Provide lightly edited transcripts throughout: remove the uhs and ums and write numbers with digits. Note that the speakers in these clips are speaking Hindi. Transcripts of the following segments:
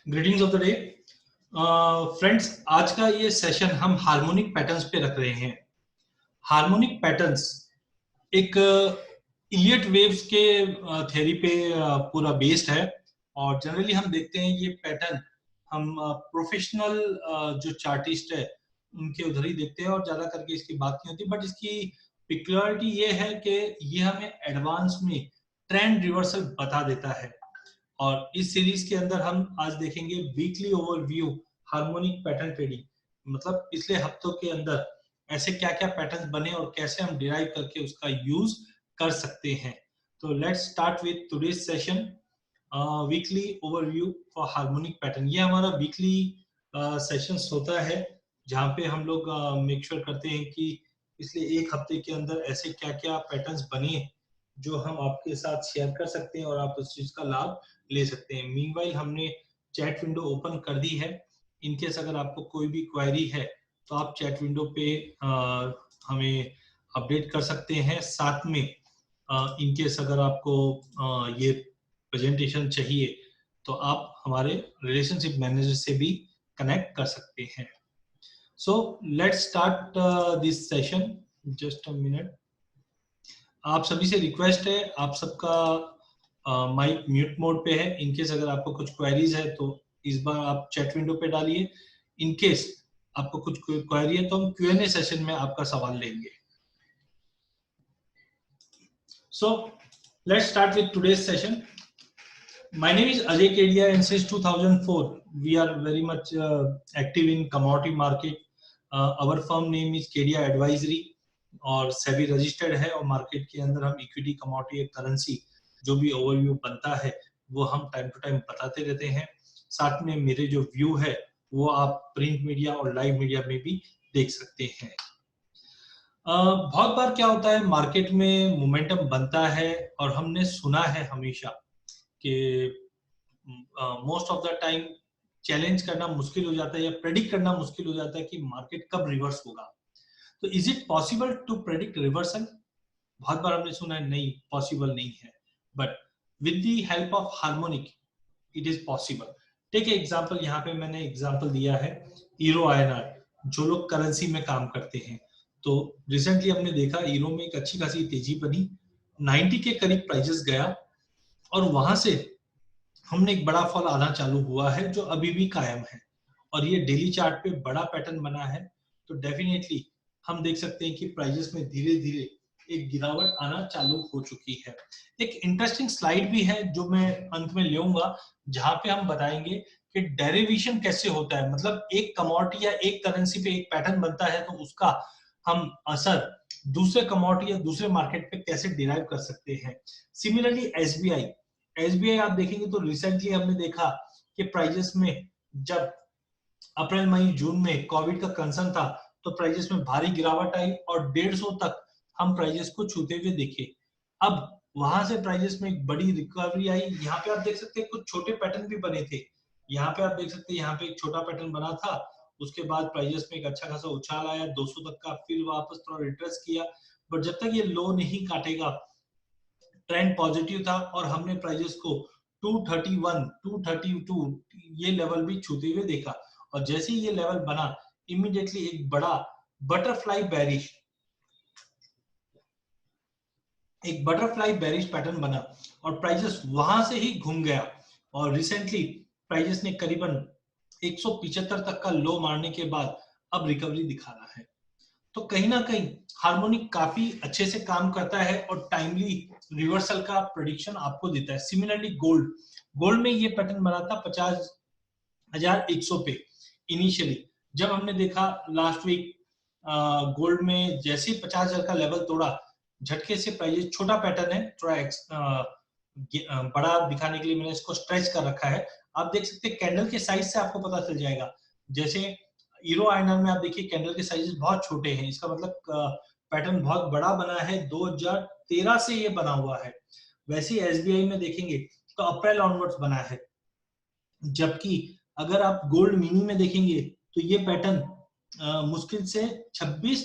Greetings of the day friends. आज का ये सेशन हम हार्मोनिक पैटर्न्स पे रख रहे हैं। हार्मोनिक पैटर्न्स एक इलियट वेव्स के थ्योरी पे पूरा बेस्ड है और जनरली हम देखते हैं ये पैटर्न हम प्रोफेशनल जो चार्टिस्ट है उनके उधर ही देखते हैं और ज्यादा करके इसकी बात नहीं होती। बट इसकी पिक्युलरिटी ये है कि ये हमें एडवांस में ट्रेंड रिवर्सल बता देता है। और इस सीरीज के अंदर हम आज देखेंगे weekly overview harmonic pattern trading, मतलब पिछले हफ्तों के अंदर ऐसे क्या क्या पैटर्न बने और कैसे हम डिराइव करके उसका यूज कर सकते हैं। तो let's start with today's session, weekly overview for harmonic pattern. ये हमारा वीकली सेशन होता है जहाँ पे हम लोग मेक श्योर करते हैं कि पिछले एक हफ्ते के अंदर ऐसे क्या क्या पैटर्न्स बने जो हम आपके साथ शेयर कर सकते हैं और आप उस चीज का लाभ ले सकते हैं। मीनवाइल हमने चैट विंडो ओपन कर दी है। इनकेस अगर आपको कोई भी क्वेरी है तो आप चैट विंडो पे हमें अपडेट कर सकते हैं। साथ में इनकेस अगर आपको ये प्रेजेंटेशन चाहिए तो आप हमारे रिलेशनशिप मैनेजर से भी कनेक्ट कर सकते हैं। So let's start this session. Just a minute. आप सभी से रिक्वेस्ट है, आप सबका माइक म्यूट मोड पे है। इनकेस अगर आपको कुछ क्वेरीज है तो इस बार आप चैट विंडो पे डालिए। इनकेस आपको कुछ क्वेरी है तो हम Q&A सेशन में आपका सवाल लेंगे। So let's start with today's session. My name is Ajay Kedia and since 2004 we are very much active in commodity market. Our firm name is Kedia Advisory और सेबी रजिस्टर्ड है और मार्केट के अंदर हम इक्विटी कमोडिटी करेंसी जो भी ओवरव्यू बनता है वो हम टाइम टू टाइम बताते रहते हैं। साथ में मेरे जो व्यू है वो आप प्रिंट मीडिया और लाइव मीडिया में भी देख सकते हैं। बहुत बार क्या होता है मार्केट में मोमेंटम बनता है और हमने सुना है हमेशा कि most of the time challenge करना मुश्किल हो जाता है या प्रेडिक्ट करना मुश्किल हो जाता है कि मार्केट कब रिवर्स होगा। तो is it possible to predict reversal? बहुत बार हमने सुना है नहीं, पॉसिबल नहीं है, but with the help of harmonic it is possible. Take example, यहाँ पे मैंने एग्जांपल दिया है ईरो आईएनआर। जो लोग करेंसी में काम करते हैं तो रिसेंटली हमने देखा ईरो में एक अच्छी खासी तेजी बनी, 90 के करीब प्राइसेस गया और वहां से हमने एक बड़ा फॉल आना चालू हुआ है जो अभी भी कायम है और ये डेली चार्ट पे बड़ा पैटर्न बना है। तो डेफिनेटली हम देख सकते हैं कि प्राइसेस में धीरे धीरे एक गिरावट आना चालू हो चुकी है। एक इंटरेस्टिंग स्लाइड भी है जो मैं अंत में लेऊंगा जहां पे हम बताएंगे कि डेरिवेशन कैसे होता है, मतलब एक कमोडिटी या एक करेंसी पे एक पैटर्न बनता है तो उसका हम असर दूसरे कमोडिटी या दूसरे मार्केट पे कैसे डिराइव कर सकते हैं। सिमिलरली एसबीआई आप देखेंगे तो रिसेंटली हमने देखा कि प्राइजेस में जब अप्रैल मई जून में कोविड का कंसर्न था तो प्राइजेस में भारी गिरावट आई और 150 तक हम प्राइजेस को छूते हुए देखे। अब वहां से प्राइजेस में एक बड़ी रिकवरी आई। यहाँ पे आप देख सकते हैं कुछ छोटे पैटर्न भी बने थे। यहाँ पे आप देख सकते हैं यहाँ पे एक छोटा पैटर्न बना था, उसके बाद प्राइजेस में एक अच्छा खासा उछाल आया 200 तक का, फिर वापस थोड़ा रिट्रेस किया। बट जब तक ये लो नहीं काटेगा ट्रेंड पॉजिटिव था और हमने प्राइजेस को 231, 232 ये लेवल भी छूते हुए देखा। और जैसे ही ये लेवल बना इमीडिएटली एक बड़ा बटरफ्लाई बेरिश पैटर्न बना और प्राइजेस वहां से ही घूम गया। और रिसेंटली प्राइजेस ने करीबन 175 तक का लो मारने के बाद अब रिकवरी दिखा रहा है। तो कहीं ना कहीं हार्मोनिक काफी अच्छे से काम करता है और टाइमली रिवर्सल का प्रेडिक्शन आपको देता है। सिमिलरली गोल्ड में ये पैटर्न बना था 50,100 पे इनिशियली। जब हमने देखा लास्ट वीक गोल्ड में जैसे ही 50,000 का लेवल तोड़ा झटके से प्राइस, छोटा पैटर्न है थोड़ा बड़ा दिखाने के लिए मैंने इसको स्ट्रेच कर रखा है। आप देख सकते हैं कैंडल के साइज से आपको पता चल जाएगा। जैसे ईरो आईएनआर में आप देखिए कैंडल के साइजेस बहुत छोटे हैं, इसका मतलब पैटर्न बहुत बड़ा बना है, 2013 से ये बना हुआ है। वैसे ही एसबीआई में देखेंगे तो अप्रैल ऑनवर्ड्स बना है। जबकि अगर आप गोल्ड मिनी में देखेंगे तो ये पैटर्न मुश्किल से 26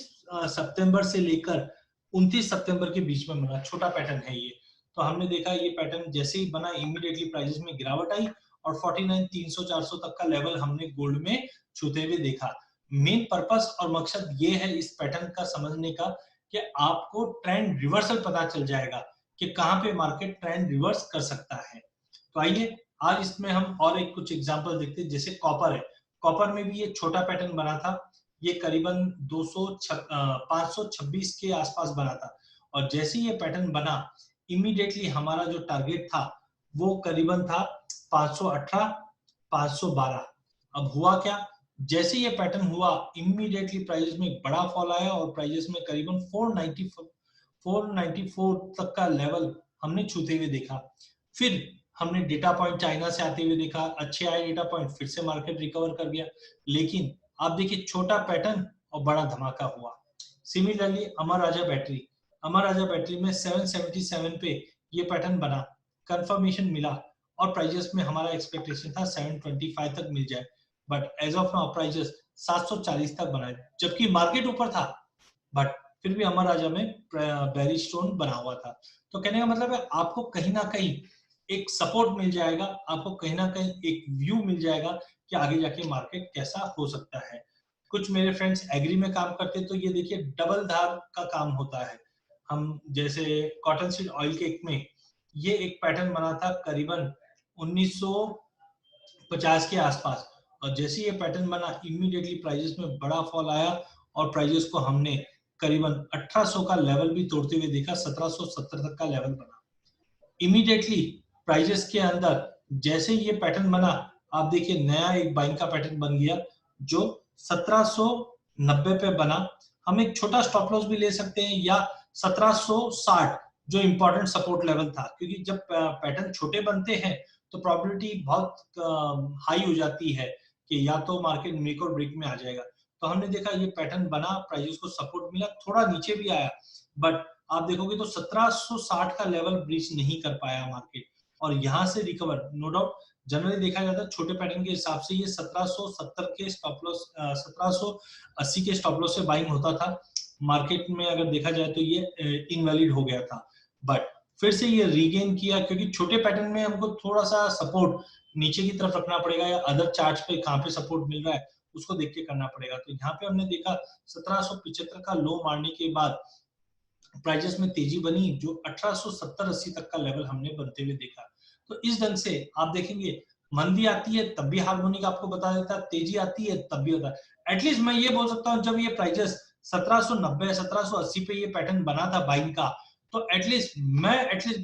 सितंबर से लेकर 29 सितंबर के बीच में बना, छोटा पैटर्न है ये। तो हमने देखा ये पैटर्न जैसे ही बना इमीडिएटली प्राइसेस में गिरावट आई और 49 300 400 तक का लेवल हमने गोल्ड में छूते हुए देखा। मेन पर्पस और मकसद ये है इस पैटर्न का समझने का कि आपको ट्रेंड रिवर्सल पता चल जाएगा कि कहां पे मार्केट ट्रेंड रिवर्स कर सकता है। तो आइए आज इसमें हम और एक कुछ एग्जांपल देखते हैं। जैसे कॉपर है, कॉपर में भी ये छोटा पैटर्न बना था, ये करीबन 526 के आसपास बना था और जैसे ये पैटर्न बना इमीडिएटली हमारा जो टारगेट था वो करीबन था 518 512। अब हुआ क्या, जैसे ये पैटर्न हुआ इमीडिएटली प्राइस में एक बड़ा फॉल आया और प्राइस में करीबन 494 तक का लेवल हमने छूते हुए देखा। फिर हमने डेटा पॉइंट चाइना से आते हुए देखा, अच्छे आए डेटा पॉइंट, फिर से मार्केट रिकवर कर गया। लेकिन आप देखिए छोटा पैटर्न और बड़ा धमाका हुआ। सिमिलरली अमर राजा बैटरी में 777 पे ये पैटर्न बना, कंफर्मेशन मिला और प्राइजेस में हमारा एक्सपेक्टेशन था 725 तक मिल जाए, but as of now prices 740 तक बनाए, जबकि मार्केट ऊपर था बट फिर भी अमर राजा में बेरिश स्टोन बना हुआ था। तो कहने का मतलब है आपको कहीं ना कहीं एक सपोर्ट मिल जाएगा, आपको कहीं ना कहीं एक व्यू मिल जाएगा कि आगे जाके मार्केट कैसा हो सकता है। कुछ मेरे फ्रेंड्स एग्री में काम करते हैं तो ये देखिए डबल धार का काम होता है। हम जैसे कॉटन सीड ऑयल केक में ये एक पैटर्न बना था करीबन 1950 के आसपास और जैसे ये पैटर्न बना इमीडिएटली प्राइजेस में बड़ा फॉल आया और प्राइजेस को हमने करीबन 1800 का लेवल भी तोड़ते हुए देखा, 1770 तक का लेवल बना। इमीडिएटली प्राइजेस के अंदर जैसे ये पैटर्न बना, आप देखिए नया एक बाइंग का पैटर्न बन गया जो 1790 पे बना। हम एक छोटा स्टॉप लॉस भी ले सकते हैं या 1760 जो इंपॉर्टेंट सपोर्ट लेवल था, क्योंकि जब पैटर्न छोटे बनते हैं तो प्रोबेबिलिटी बहुत हाई हो जाती है कि या तो मार्केट मेक और ब्रेक में आ जाएगा। तो हमने देखा ये पैटर्न बना, प्राइजेस को सपोर्ट मिला, थोड़ा नीचे भी आया बट आप देखोगे तो 1760 का लेवल ब्रीच नहीं कर पाया मार्केट और यहां से रिकवर नो डाउट जनरली देखा जाता है छोटे पैटर्न के हिसाब से ये 1770 के स्टॉप लॉस 1780 के स्टॉप लॉस से बाइंग होता था। मार्केट में अगर देखा जाए तो ये इनवैलिड हो गया था बट फिर से ये रीगेन किया क्योंकि छोटे पैटर्न में हमको थोड़ा सा सपोर्ट नीचे की तरफ रखना पड़ेगा या अदर चार्ट्स पे कहां पे सपोर्ट मिल रहा है उसको देख के करना पड़ेगा। तो यहाँ पे हमने देखा 1775 का लो मारने के बाद प्राइजेस में तेजी बनी जो 1870-80 तक का लेवल हमने बनते हुए देखा। तो इस ढंग से आप देखेंगे मंदी आती है तब भी हार्मोनिक आपको बता देता है, तेजी आती है तब भी होता है। एटलीस्ट मैं ये बोल सकता हूँ जब ये प्राइजेस 1790 1780 पे ये पैटर्न बना था बाइंग का, तो एटलीस्ट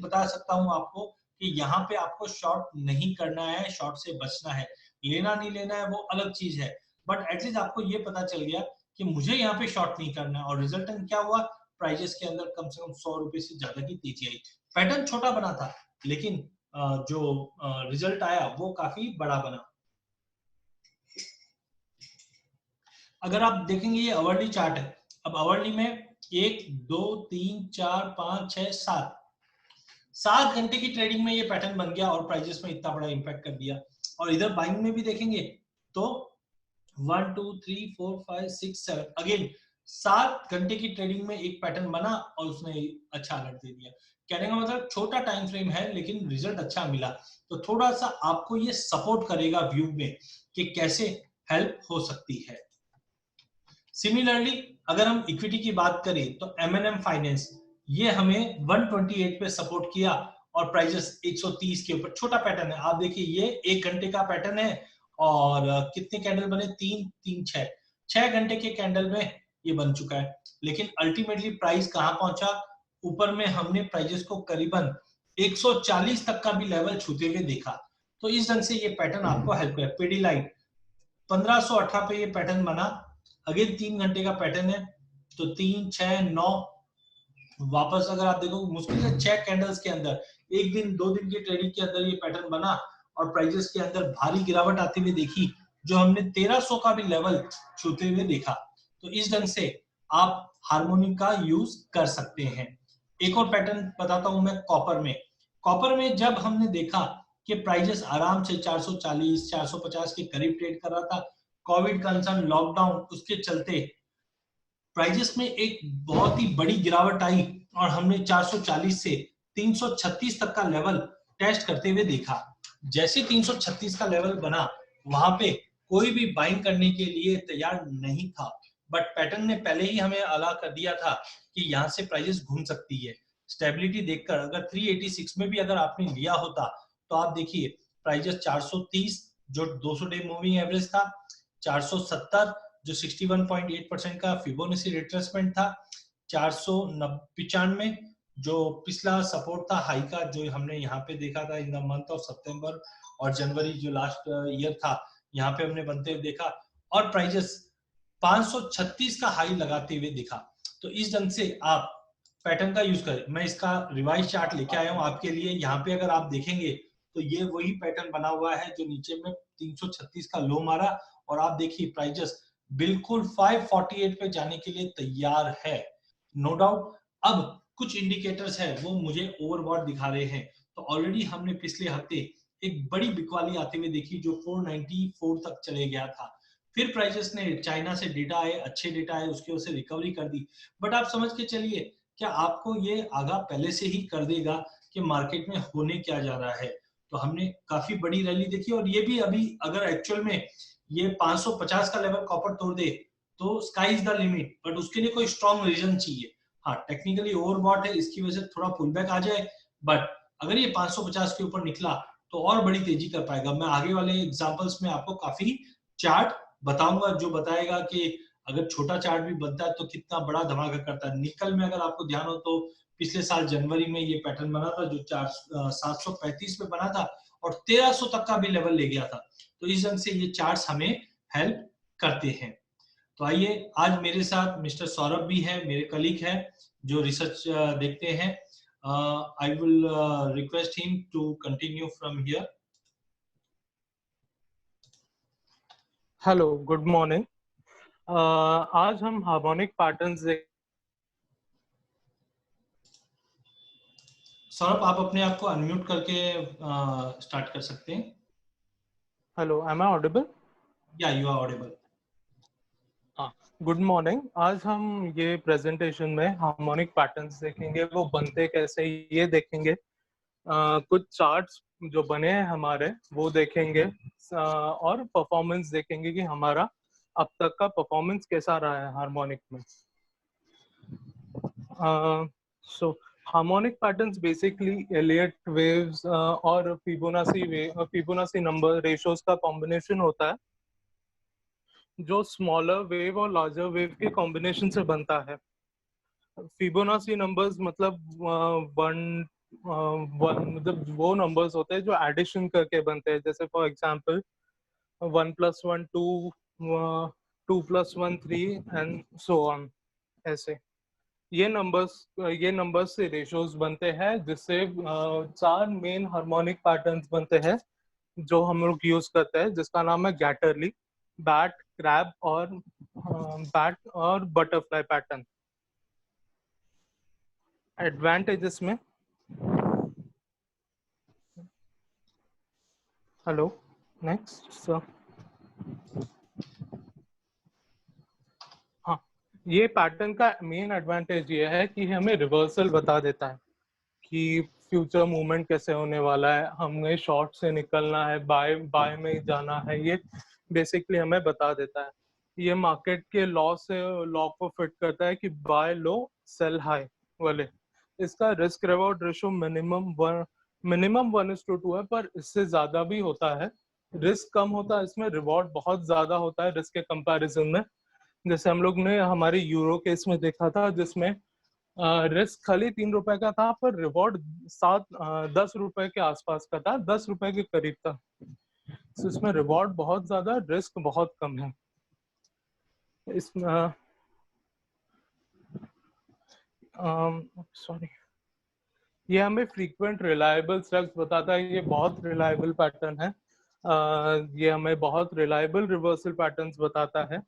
बता सकता हूँ आपको कि यहाँ पे आपको शॉर्ट नहीं करना है, शॉर्ट से बचना है। लेना नहीं लेना है वो अलग चीज है बट एटलीस्ट आपको ये पता चल गया कि मुझे यहाँ पे शॉर्ट नहीं करना है। और रिजल्टेंट क्या हुआ, प्राइजेस के अंदर कम से कम 100 रुपए से ज्यादा की तेजी आई। पैटर्न छोटा बना था लेकिन जो रिजल्ट आया वो काफी बड़ा बना। अगर आप देखेंगे ये आवरली चार्ट है, अब आवरली में 1 2 3 4 5 6 7 घंटे की ट्रेडिंग में ये पैटर्न बन गया और प्राइजेस में इतना बड़ा इंपैक्ट कर दिया। और इधर बाइंग में भी देखेंगे तो 1 2 3 4 5 6 7 अगेन 7 घंटे की ट्रेडिंग में एक पैटर्न बना और उसने अच्छा अलर्ट दे दिया। कहने का मतलब छोटा टाइम फ्रेम है लेकिन रिजल्ट अच्छा मिला। तो थोड़ा सा आपको ये सपोर्ट करेगा व्यू में कि कैसे हेल्प हो सकती है। सिमिलरली अगर हम इक्विटी की बात करें तो M&M फाइनेंस ये हमें 128 पे सपोर्ट किया और प्राइजेस 130 के ऊपर, छोटा पैटर्न है। आप देखिए ये 1 घंटे का पैटर्न है और कितने कैंडल बने, 6 घंटे के कैंडल में ये बन चुका है। लेकिन अल्टीमेटली प्राइस कहां पहुंचा, ऊपर में हमने प्राइजेस को करीबन 140 तक का भी लेवल छूते हुए देखा। तो इस ढंग से ये पैटर्न आपको हेल्प करे। पेडीलाइट 1518 पे ये पैटर्न बना, अगेन 3 घंटे का पैटर्न है तो 3 6 9 वापस अगर आप देखो मुश्किल से 6 कैंडल्स के अंदर, एक दिन 2 दिन की ट्रेडिंग के अंदर ये पैटर्न बना और प्राइजेस के अंदर भारी गिरावट आती हुई देखी जो हमने 1300 का भी लेवल छूते हुए देखा। तो इस ढंग से आप हार्मोनिक का यूज कर सकते हैं। एक और पैटर्न बताता हूं मैं कॉपर में जब हमने देखा कि प्राइजेस आराम से 440 450 के करीब ट्रेड कर रहा था, कोविड कंसर्न लॉकडाउन उसके चलते प्राइजेस में एक बहुत ही बड़ी गिरावट आई और हमने 440 से 336 तक का लेवल टेस्ट करते हुए देखा। जैसे 336 का लेवल बना, वहां पे कोई भी बाइंग करने के लिए तैयार नहीं था, बट पैटर्न ने पहले ही हमें आगाह कर दिया था कि यहाँ से प्राइसेस घूम सकती है। स्टेबिलिटी देखकर अगर 386 में भी अगर आपने लिया होता तो आप देखिए प्राइसेस 430 जो 200 डे मूविंग एवरेज था, 470 जो 61.8% का फिबोनाची रिट्रेसमेंट था, 495 जो पिछला सपोर्ट था हाई का जो हमने यहाँ पे देखा था इन द मंथ ऑफ सितंबर और जनवरी जो लास्ट ईयर था, यहाँ पे हमने बनते हुए देखा, और प्राइजेस 536 का हाई लगाते हुए दिखा। तो इस ढंग से आप पैटर्न का यूज करें। मैं इसका रिवाइज चार्ट लेके आया हूँ आपके लिए। यहाँ पे अगर आप देखेंगे तो ये वही पैटर्न बना हुआ है जो नीचे में 336 का लो मारा, और आप देखिए प्राइजेस बिल्कुल 548 पे जाने के लिए तैयार है, नो डाउट। अब कुछ इंडिकेटर्स है वो मुझे ओवरबॉट दिखा रहे हैं। तो ऑलरेडी हमने पिछले हफ्ते एक बड़ी बिकवाली आते हुए देखी जो 494 तक चले गया था। फिर प्राइसेस ने चाइना से डेटा आए, अच्छे डेटा आए, उसकी वजह से रिकवरी कर दी। बट आप समझ के चलिए क्या आपको ये आगाह पहले से ही कर देगा कि मार्केट में होने क्या जा रहा है। तो हमने काफी बड़ी रैली देखी, और ये भी अभी अगर एक्चुअल में ये 550 का लेवल कॉपर तोड़ दे तो sky is the limit, but उसके लिए कोई स्ट्रॉन्ग रीजन चाहिए। हाँ, टेक्निकली ओवरबॉट है, इसकी वजह से थोड़ा पुल बैक आ जाए, बट अगर ये 550 के ऊपर निकला तो और बड़ी तेजी कर पाएगा। मैं आगे वाले एग्जांपल्स में आपको काफी चार्ट बताऊंगा जो बताएगा कि अगर छोटा चार्ट भी बनता है तो कितना बड़ा धमाका करता है। निकल में अगर आपको ध्यान हो तो पिछले साल जनवरी में ये पैटर्न बना था जो 735 में बना था, और 1300 तक का भी लेवल ले गया था। तो इस ढंग से ये चार्ट्स हमें हेल्प करते हैं। तो आइए, आज मेरे साथ मिस्टर सौरभ भी है, मेरे कलीग हैं जो रिसर्च देखते हैं। I will request him to continue from here. Hello, good morning. आज हम हार्मोनिक पैटर्न्स सौरभ, आप अपने आप को अनम्यूट करके स्टार्ट कर सकते हैं। Hello, am I audible? या यू आर ऑडिबल। हाँ, गुड मॉर्निंग। आज हम ये प्रेजेंटेशन में हार्मोनिक पैटर्न्स देखेंगे, वो बनते कैसे ये देखेंगे। कुछ चार्ट्स जो बने हैं हमारे वो देखेंगे, और परफॉर्मेंस देखेंगे कि हमारा अब तक का परफॉर्मेंस कैसा रहा है हार्मोनिक में। So harmonic patterns basically Elliott waves और फिबोनाची नंबर रेशियोज का कॉम्बिनेशन होता है जो स्मॉलर वेव और लार्जर वेव के कॉम्बिनेशन से बनता है। फिबोनाची नंबर्स मतलब मतलब वो नंबर्स होते हैं जो एडिशन करके बनते हैं, जैसे for example 1 + 1 2, 2 + 1 3 and so on. ऐसे ये नंबर्स से रेशियोज बनते हैं, जिससे चार मेन हार्मोनिक पैटर्न्स बनते हैं जो हम लोग यूज करते हैं, जिसका नाम है गैटरली, बैट, क्रैब और बटरफ्लाई पैटर्न। एडवांटेजेस में, हेलो, नेक्स्ट सर। हाँ, ये पैटर्न का मेन एडवांटेज ये है कि हमें रिवर्सल बता देता है कि फ्यूचर मूवमेंट कैसे होने वाला है, हमें शॉर्ट से निकलना है, बाय में जाना है, ये बेसिकली हमें बता देता है। ये मार्केट के लॉ को फिट करता है कि बाय लो सेल हाई वाले। इसका रिस्क रिवॉर्ड रेशो मिनिमम 1:2 है, पर इससे ज्यादा भी होता है। रिस्क कम होता है इसमें, रिवॉर्ड बहुत ज्यादा होता है रिस्क के कंपैरिजन में। जैसे हम लोग ने हमारे यूरो केस में देखा था, जिसमें रिस्क खाली 3 रुपए का था, पर रिवॉर्ड 10 रुपए के आसपास का था, 10 रुपए के करीब था। तो इसमें रिवॉर्ड बहुत ज्यादा, रिस्क बहुत कम है। इसमें सॉरी, ये हमें फ्रीक्वेंट रिलायबल स्ट्रक्स बताता है। ये बहुत रिलायबल पैटर्न है। ये हमें बहुत रिलायबल रिवर्सल पैटर्न्स बताता है,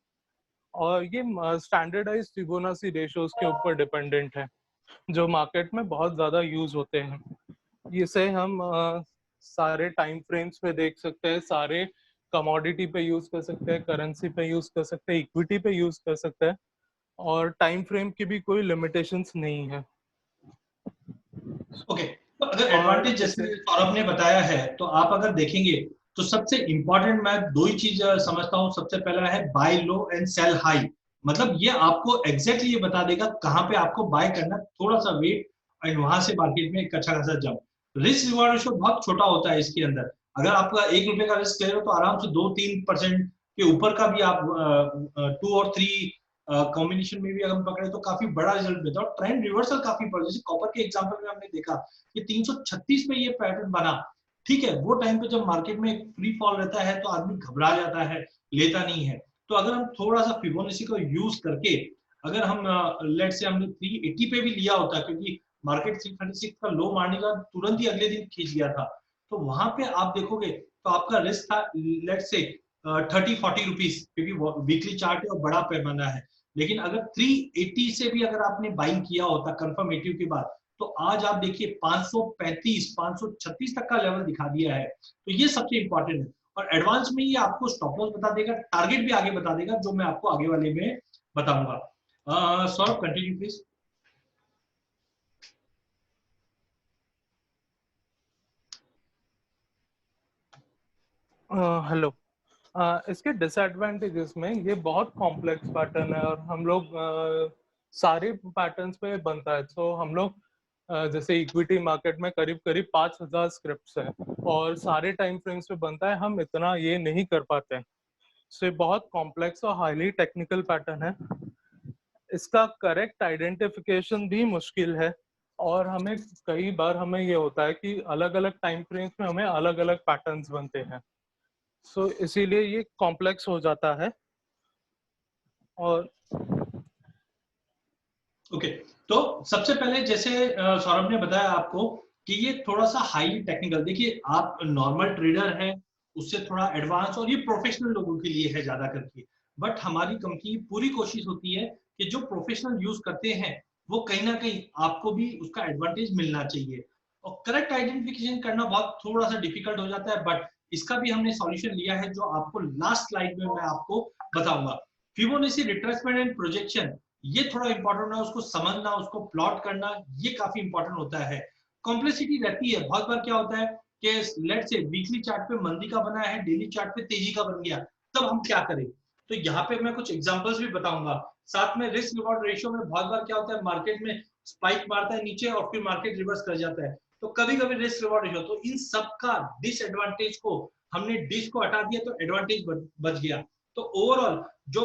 और ये स्टैंडर्डाइज्ड फिबोनाची रेशियोज के ऊपर डिपेंडेंट है, जो मार्केट में बहुत ज्यादा यूज होते हैं। इसे हम सारे टाइम फ्रेम्स पे देख सकते हैं, सारे कमोडिटी पे यूज कर सकते हैं, करेंसी पे यूज कर सकते हैं, इक्विटी पे यूज कर सकते हैं, और टाइम फ्रेम की भी कोई लिमिटेशंस नहीं है। ओके, तो अगर एडवांटेज जैसे सौरभ ने बताया है, तो आप अगर देखेंगे तो सबसे इंपॉर्टेंट मैं दो ही चीज समझता हूँ। सबसे पहला है buy low and sell high, मतलब ये आपको एग्जैक्टली ये बता देगा कहाँ पे आपको बाय करना, थोड़ा सा वेट एंड वहां से मार्केट में एक अच्छा खासा जंप। रिस्क रिवॉर्ड रेशियो बहुत छोटा होता है इसके अंदर। अगर आपका 1 रुपए का रिस्क ले रहे हो तो आराम से 2-3% के ऊपर का भी आप 2 और 3 कॉम्बिनेशन में भी अगर हम पकड़े तो काफी बड़ा रिजल्ट देता है। और ट्रेंड रिवर्सल काफी बड़ा, जैसे कॉपर के एग्जांपल में हमने देखा कि 336 पे ये पैटर्न बना, ठीक है, वो टाइम पे जब मार्केट में फ्री फॉल रहता है तो आदमी घबरा जाता है, लेता नहीं है। तो अगर हम थोड़ा सा फिबोनाची को यूज करके, अगर हम लेट से हमने 380 पे भी लिया होता, क्योंकि मार्केट 336 का लो मारने का तुरंत ही अगले दिन खींच गया था, तो वहां पे आप देखोगे तो आपका रिस्क था लेट से 30-40 रुपीज, क्योंकि वीकली चार्ट है और बड़ा पैमाना है। लेकिन अगर 380 से भी अगर आपने बाइंग किया होता कंफर्मेटिव के बाद, तो आज आप देखिए 535-536 तक का लेवल दिखा दिया है। तो ये सबसे इंपॉर्टेंट है। और एडवांस में ये आपको स्टॉप लॉस बता देगा, टारगेट भी आगे बता देगा, जो मैं आपको आगे वाले में बताऊंगा। Saurabh continue please. हेलो। इसके डिसएडवांटेजेस में ये बहुत कॉम्प्लेक्स पैटर्न है और हम लोग सारे पैटर्न्स पे बनता है। तो हम लोग जैसे इक्विटी मार्केट में करीब करीब 5000 स्क्रिप्ट्स हैं और सारे टाइम फ्रेम्स पे बनता है, हम इतना ये नहीं कर पाते हैं। तो ये बहुत कॉम्प्लेक्स और हाईली टेक्निकल पैटर्न है। इसका करेक्ट आइडेंटिफिकेशन भी मुश्किल है और हमें कई बार हमें ये होता है कि अलग अलग टाइम फ्रेम्स में हमें अलग अलग पैटर्न्स बनते हैं। सो इसीलिए ये कॉम्प्लेक्स हो जाता है। और ओके, तो सबसे पहले जैसे सौरभ ने बताया आपको कि ये थोड़ा सा हाईली टेक्निकल, देखिए आप नॉर्मल ट्रेडर हैं, उससे थोड़ा एडवांस, और ये प्रोफेशनल लोगों के लिए है ज्यादा करके। बट हमारी कंपनी पूरी कोशिश होती है कि जो प्रोफेशनल यूज करते हैं वो कहीं ना कहीं आपको भी उसका एडवांटेज मिलना चाहिए। और करेक्ट आइडेंटिफिकेशन करना बहुत थोड़ा सा डिफिकल्ट हो जाता है, बट इसका भी हमने सॉल्यूशन लिया है जो आपको लास्ट स्लाइड में मैं आपको बताऊंगा। फिबोनाची रिट्रेसमेंट एंड प्रोजेक्शन, ये थोड़ा इंपॉर्टेंट है, उसको समझना, उसको प्लॉट करना, ये काफी इंपॉर्टेंट होता है। कॉम्प्लेक्सिटी रहती है, बहुत बार क्या होता है कि लेट से वीकली चार्ट पे मंदी का बना है, डेली चार्ट पे तेजी का बन गया, तब हम क्या करें। तो यहाँ पे मैं कुछ एग्जांपल्स भी बताऊंगा। साथ में रिस्क रिवॉर्ड रेशियो में बहुत बार क्या होता है, मार्केट में स्पाइक मारता है नीचे और फिर मार्केट रिवर्स कर जाता है, तो कभी कभी रिस्क रिवॉर्ड रेशियो, तो इन सब का डिसएडवांटेज को हमने डिस को हटा दिया तो एडवांटेज बच गया। तो ओवरऑल जो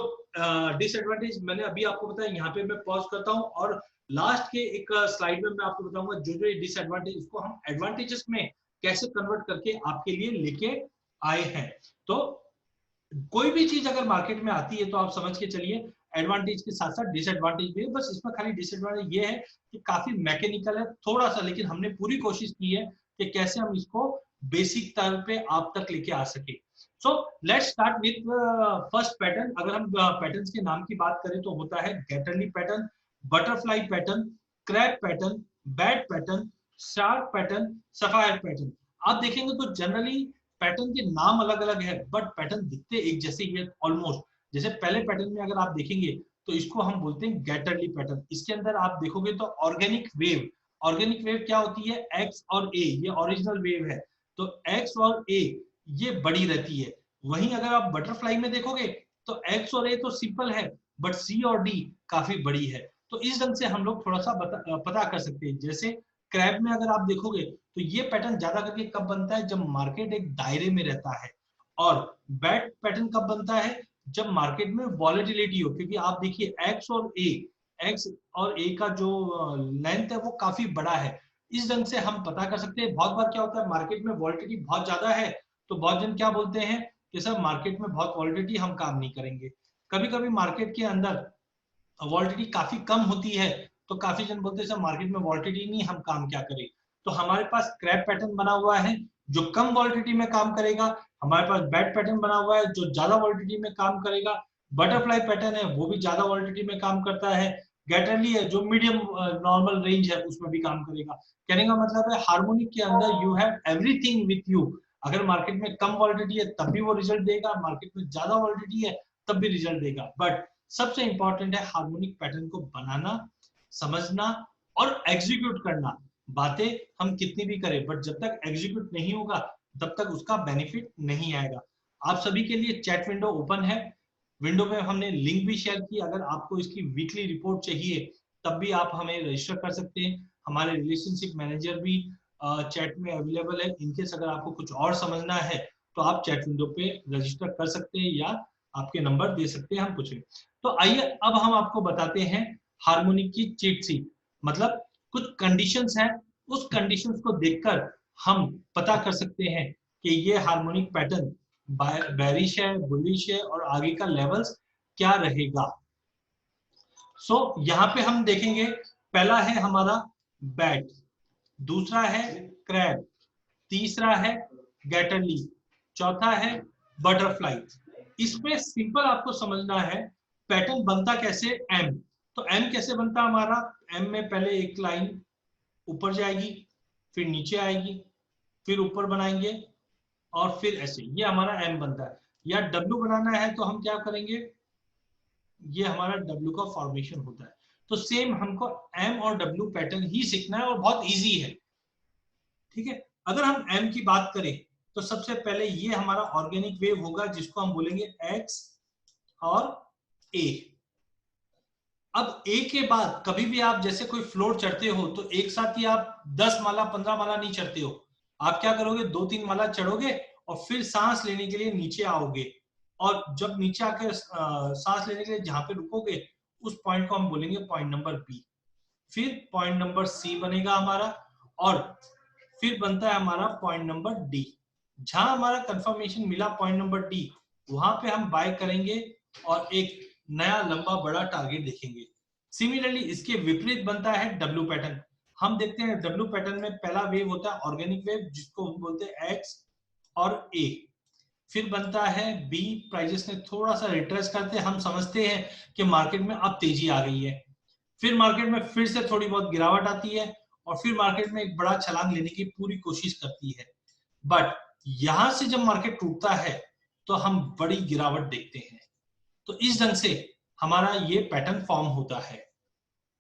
डिसएडवांटेज मैंने अभी आपको बताया, यहाँ पे मैं पॉज करता हूँ और लास्ट के एक स्लाइड में मैं आपको बताऊंगा जो जो डिसएडवांटेज, इसको हम एडवांटेजेस में कैसे कन्वर्ट करके आपके लिए लेके आए हैं। तो कोई भी चीज अगर मार्केट में आती है तो आप समझ के चलिए एडवांटेज के साथ साथ डिसएडवांटेज भी है। बस इसमें खाली डिसएडवांटेज ये है कि काफी मैकेनिकल है थोड़ा सा, लेकिन हमने पूरी कोशिश की है कि कैसे हम इसको बेसिक स्तर पे आप तक लेके आ सके। So let's start with first pattern. अगर हम पैटर्न्स के नाम की बात करें तो होता है Gartley pattern, butterfly pattern, crab pattern, bat pattern, shark pattern, cypher pattern. आप देखेंगे तो जनरली पैटर्न के नाम अलग अलग है बट पैटर्न दिखते एक जैसे ही है ऑलमोस्ट। जैसे पहले पैटर्न में अगर आप देखेंगे तो इसको हम बोलते हैं गैटरली पैटर्न। इसके अंदर आप देखोगे तो ऑर्गेनिक वेव, ऑर्गेनिक वेव क्या होती है, एक्स और ए, ये ओरिजिनल वेव है, तो एक्स और ए ये बड़ी रहती है। वहीं अगर आप बटरफ्लाई में देखोगे तो एक्स और ए तो सिंपल है, बट सी और डी काफी बड़ी है। तो इस ढंग से हम लोग थोड़ा सा पता कर सकते हैं। जैसे क्रैब में अगर आप देखोगे तो ये पैटर्न ज्यादा करके कब बनता है, जब मार्केट एक दायरे में रहता है। और बैट पैटर्न कब बनता है, जब मार्केट में वॉलेटिलिटी हो, क्योंकि आप देखिए एक्स और ए का जो लेंथ है वो काफी बड़ा है। इस ढंग से हम पता कर सकते हैं। बहुत बार क्या होता है मार्केट में वॉलेटिलिटी बहुत ज्यादा है तो बहुत जन क्या बोलते हैं कि सर मार्केट में बहुत वॉलेटिलिटी, हम काम नहीं करेंगे। कभी कभी मार्केट के अंदर वॉलेटिलिटी काफी कम होती है तो काफी जन बोलते हैं सर मार्केट में वॉलेटिलिटी नहीं, हम काम क्या करें। तो हमारे पास क्रैब पैटर्न बना हुआ है जो कम वॉलेटिलिटी में काम करेगा, हमारे पास बैट पैटर्न बना हुआ है जो ज्यादा वॉलेटिलिटी में काम करेगा, बटरफ्लाई पैटर्न है वो भी ज्यादा वॉलेटिलिटी में काम करता है, गैटरली है जो मीडियम नॉर्मल रेंज है उसमें भी काम करेगा। कहने का मतलब है हार्मोनिक के अंदर you have everything with you. अगर मार्केट में कम वॉलेटिलिटी है तब भी वो रिजल्ट देगा, मार्केट में ज्यादा वॉलेटिलिटी है तब भी रिजल्ट देगा। बट सबसे इंपॉर्टेंट है हार्मोनिक पैटर्न को बनाना, समझना और एग्जीक्यूट करना। बातें हम कितनी भी करें, बट जब तक एग्जीक्यूट नहीं होगा तब तक उसका बेनिफिट नहीं आएगा। आप सभी के लिए चैट विंडो ओपन है, विंडो में हमने लिंक भी शेयर की, अगर आपको इसकी वीकली रिपोर्ट चाहिए तब भी आप हमें रजिस्टर कर सकते हैं। हमारे रिलेशनशिप मैनेजर भी चैट में अवेलेबल है, इनकेस अगर आपको कुछ और समझना है तो आप चैट विंडो पे रजिस्टर कर सकते हैं या आपके नंबर दे सकते हैं, हम पूछेंगे। तो आइए अब हम आपको बताते हैं हार्मोनिक की चीट शीट, मतलब कुछ कंडीशंस हैं, उस कंडीशंस को देखकर हम पता कर सकते हैं कि ये हार्मोनिक पैटर्न बेरिश है, बुलिश है और आगे का लेवल्स क्या रहेगा। सो यहाँ पे हम देखेंगे, पहला है हमारा बैट, दूसरा है क्रैब, तीसरा है गैटरली, चौथा है बटरफ्लाई। इसमें सिंपल आपको समझना है पैटर्न बनता कैसे, एम। तो एम कैसे बनता हमारा, एम में पहले एक लाइन ऊपर जाएगी, फिर नीचे आएगी, फिर ऊपर बनाएंगे और फिर ऐसे, ये हमारा एम बनता है। या डब्ल्यू बनाना है तो हम क्या करेंगे, ये हमारा डब्ल्यू का फॉर्मेशन होता है। तो सेम हमको एम और डब्ल्यू पैटर्न ही सीखना है और बहुत इजी है, ठीक है। अगर हम एम की बात करें तो सबसे पहले ये हमारा ऑर्गेनिक वेव होगा जिसको हम बोलेंगे एक्स और ए। अब ए के बाद कभी भी आप जैसे कोई फ्लोर चढ़ते हो तो एक साथ ही आप 10 माला 15 माला नहीं चढ़ते हो, आप क्या करोगे, 2-3 माला चढ़ोगे और फिर सांस लेने के लिए नीचे आओगे, और जब नीचे आकर सांस लेने के लिए जहां पे रुकोगे उस पॉइंट को हम बोलेंगे पॉइंट नंबर बी। फिर पॉइंट नंबर सी बनेगा हमारा, और फिर बनता है हमारा पॉइंट नंबर डी। जहां हमारा कंफर्मेशन मिला पॉइंट नंबर डी, वहां पे हम बाय करेंगे और एक नया लंबा बड़ा टारगेट देखेंगे। सिमिलरली इसके विपरीत बनता है डब्ल्यू पैटर्न। हम देखते हैं डब्ल्यू पैटर्न में पहला वेव होता है ऑर्गेनिक वेव जिसको हम बोलते हैं एक्स और ए, फिर बनता है बी, प्राइजेस ने थोड़ा सा रिट्रेस करते हैं, हम समझते हैं कि मार्केट में अब तेजी आ गई है, फिर मार्केट में फिर से थोड़ी बहुत गिरावट आती है और फिर मार्केट में एक बड़ा छलांग लेने की पूरी कोशिश करती है। बट यहां से जब मार्केट टूटता है तो हम बड़ी गिरावट देखते हैं। तो इस ढंग से हमारा ये पैटर्न फॉर्म होता है।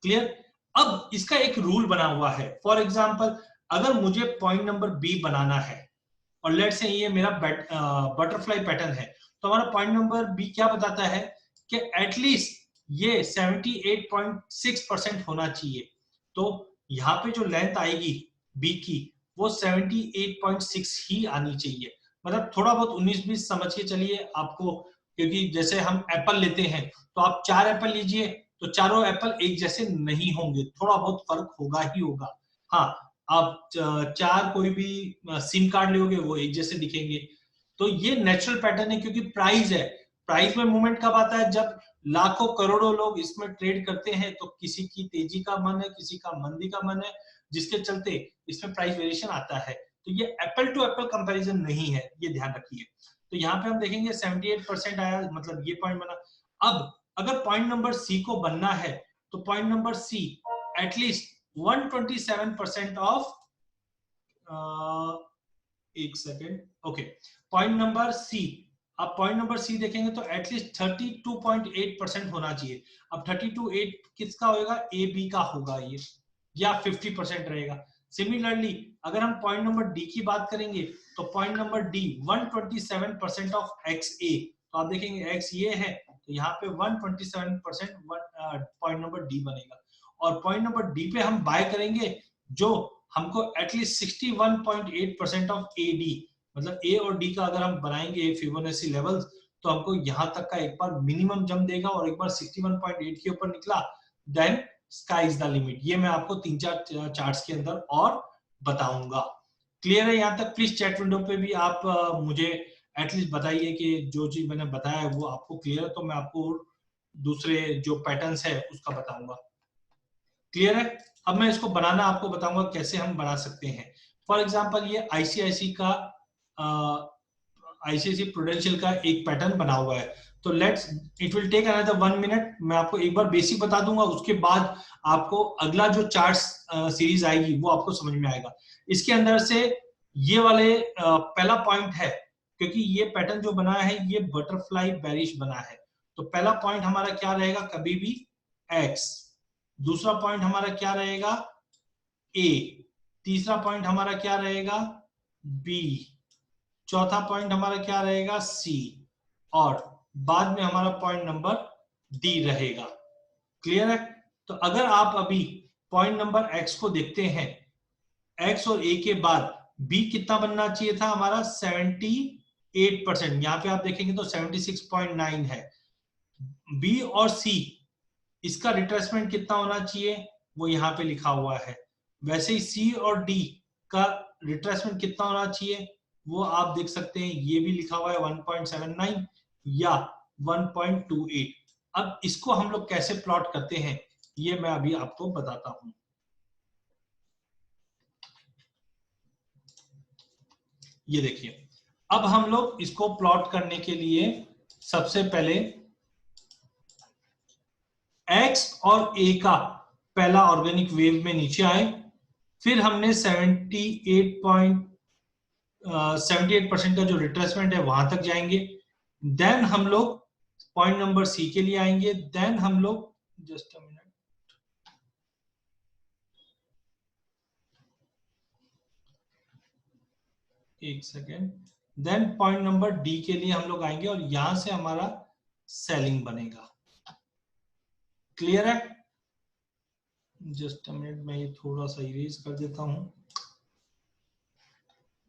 क्लियर। अब इसका एक रूल बना हुआ है, फॉर एग्जाम्पल अगर मुझे पॉइंट नंबर बी बनाना है और लेट्स से ये मेरा बटरफ्लाई पैटर्न है, तो हमारा पॉइंट नंबर बी क्या बताता है कि एटलीस्ट ये 78.6% होना चाहिए। तो यहाँ पे जो लेंथ आएगी बी की वो 78.6 ही आनी चाहिए। मतलब थोड़ा बहुत 19-20 समझ के चलिए आपको, क्योंकि जैसे हम एप्पल लेते हैं तो आप 4 एप्पल लीजिए तो चारों एप्पल एक जैसे नहीं होंगे, थोड़ा बहुत फर्क होगा ही होगा। हाँ, आप 4 कोई भी सिम कार्ड लोगे वो एक जैसे दिखेंगे। तो ये नेचुरल पैटर्न है क्योंकि प्राइस है। प्राइस में मूवमेंट कब आता है, जब लाखों करोड़ों लोग इसमें ट्रेड करते हैं, तो किसी की तेजी का मन है, किसी का मंदी का मन है, जिसके चलते इसमें प्राइस वेरिएशन आता है। तो ये एप्पल टू एप्पल कंपैरिजन नहीं है, ये ध्यान रखिए। तो यहाँ पे हम देखेंगे 78% आया, मतलब ये पॉइंट बना। अब अगर पॉइंट नंबर सी को बनना है तो point number C at least 127% of, एक second, okay, point number C, आप पॉइंट नंबर सी देखेंगे तो एटलीस्ट 32.8% होना चाहिए। अब 32.8 किसका होगा, ए बी का होगा ये, या 50% रहेगा। सिमिलरली अगर हम पॉइंट नंबर डी की बात करेंगे तो point number D 127% of X A, तो आप देखेंगे एक्स ये है तो यहाँ पे 127% पॉइंट नंबर डी बनेगा। और पॉइंट नंबर डी पे हम बाय करेंगे जो हमको एटलीस्ट 61.8% ऑफ ए डी, मतलब ए और डी का अगर हम बनाएंगे फिबोनाची लेवल्स तो हमको यहां तक का एक बार मिनिमम जंप देगा, और एक बार 61.8 के ऊपर निकला then sky is the limit. ये मैं आपको 3-4 चार्ट्स के अंदर और बताऊंगा। क्लियर है यहाँ तक? प्लीज चैट विंडो पे भी आप मुझे एटलीस्ट बताइए कि जो चीज मैंने बताया है वो आपको क्लियर है, तो मैं आपको दूसरे जो पैटर्न्स है उसका बताऊंगा। क्लियर है? अब मैं इसको बनाना आपको बताऊंगा कैसे हम बना सकते हैं। फॉर एग्जांपल ये आईसीआईसी का आईसीआईसी प्रूडेंशियल का एक पैटर्न बना हुआ है, तो let's it will take another 1 minute. मैं आपको एक बार बेसिक बता दूंगा, उसके बाद आपको अगला जो चार्ट्स सीरीज आएगी वो आपको समझ में आएगा। इसके अंदर से ये वाले पहला पॉइंट है, क्योंकि ये पैटर्न जो बना है ये बटरफ्लाई बेरिश बना है, तो पहला पॉइंट हमारा क्या रहेगा, कभी भी एक्स। दूसरा पॉइंट हमारा क्या रहेगा, ए। तीसरा पॉइंट हमारा क्या रहेगा, बी, चौथा पॉइंट हमारा क्या रहेगा, सी, और बाद में हमारा पॉइंट नंबर डी रहेगा। क्लियर है? तो अगर आप अभी पॉइंट नंबर एक्स को देखते हैं, एक्स और ए के बाद बी कितना बनना चाहिए था हमारा, 78%। यहां पे आप देखेंगे तो 76.9 है। बी और सी, इसका रिट्रेसमेंट कितना होना चाहिए, वो यहाँ पे लिखा हुआ है। वैसे ही सी और डी का रिट्रेसमेंट कितना होना चाहिए, वो आप देख सकते हैं, ये भी लिखा हुआ है 1.79 या 1.28। अब इसको हम लोग कैसे प्लॉट करते हैं, ये मैं अभी आपको बताता हूं। ये देखिए, अब हम लोग इसको प्लॉट करने के लिए सबसे पहले एक्स और ए का पहला ऑर्गेनिक वेव में नीचे आए, फिर हमने 78% का जो रिट्रेसमेंट है वहां तक जाएंगे, देन हम लोग पॉइंट नंबर सी के लिए आएंगे, देन हम लोग, जस्ट अ मिनट, एक second, then point number D के लिए हम लोग आएंगे और यहां से हमारा सेलिंग बनेगा। क्लियर है? जस्ट अ मिनट, मैं ये थोड़ा सा इरेज कर देता हूं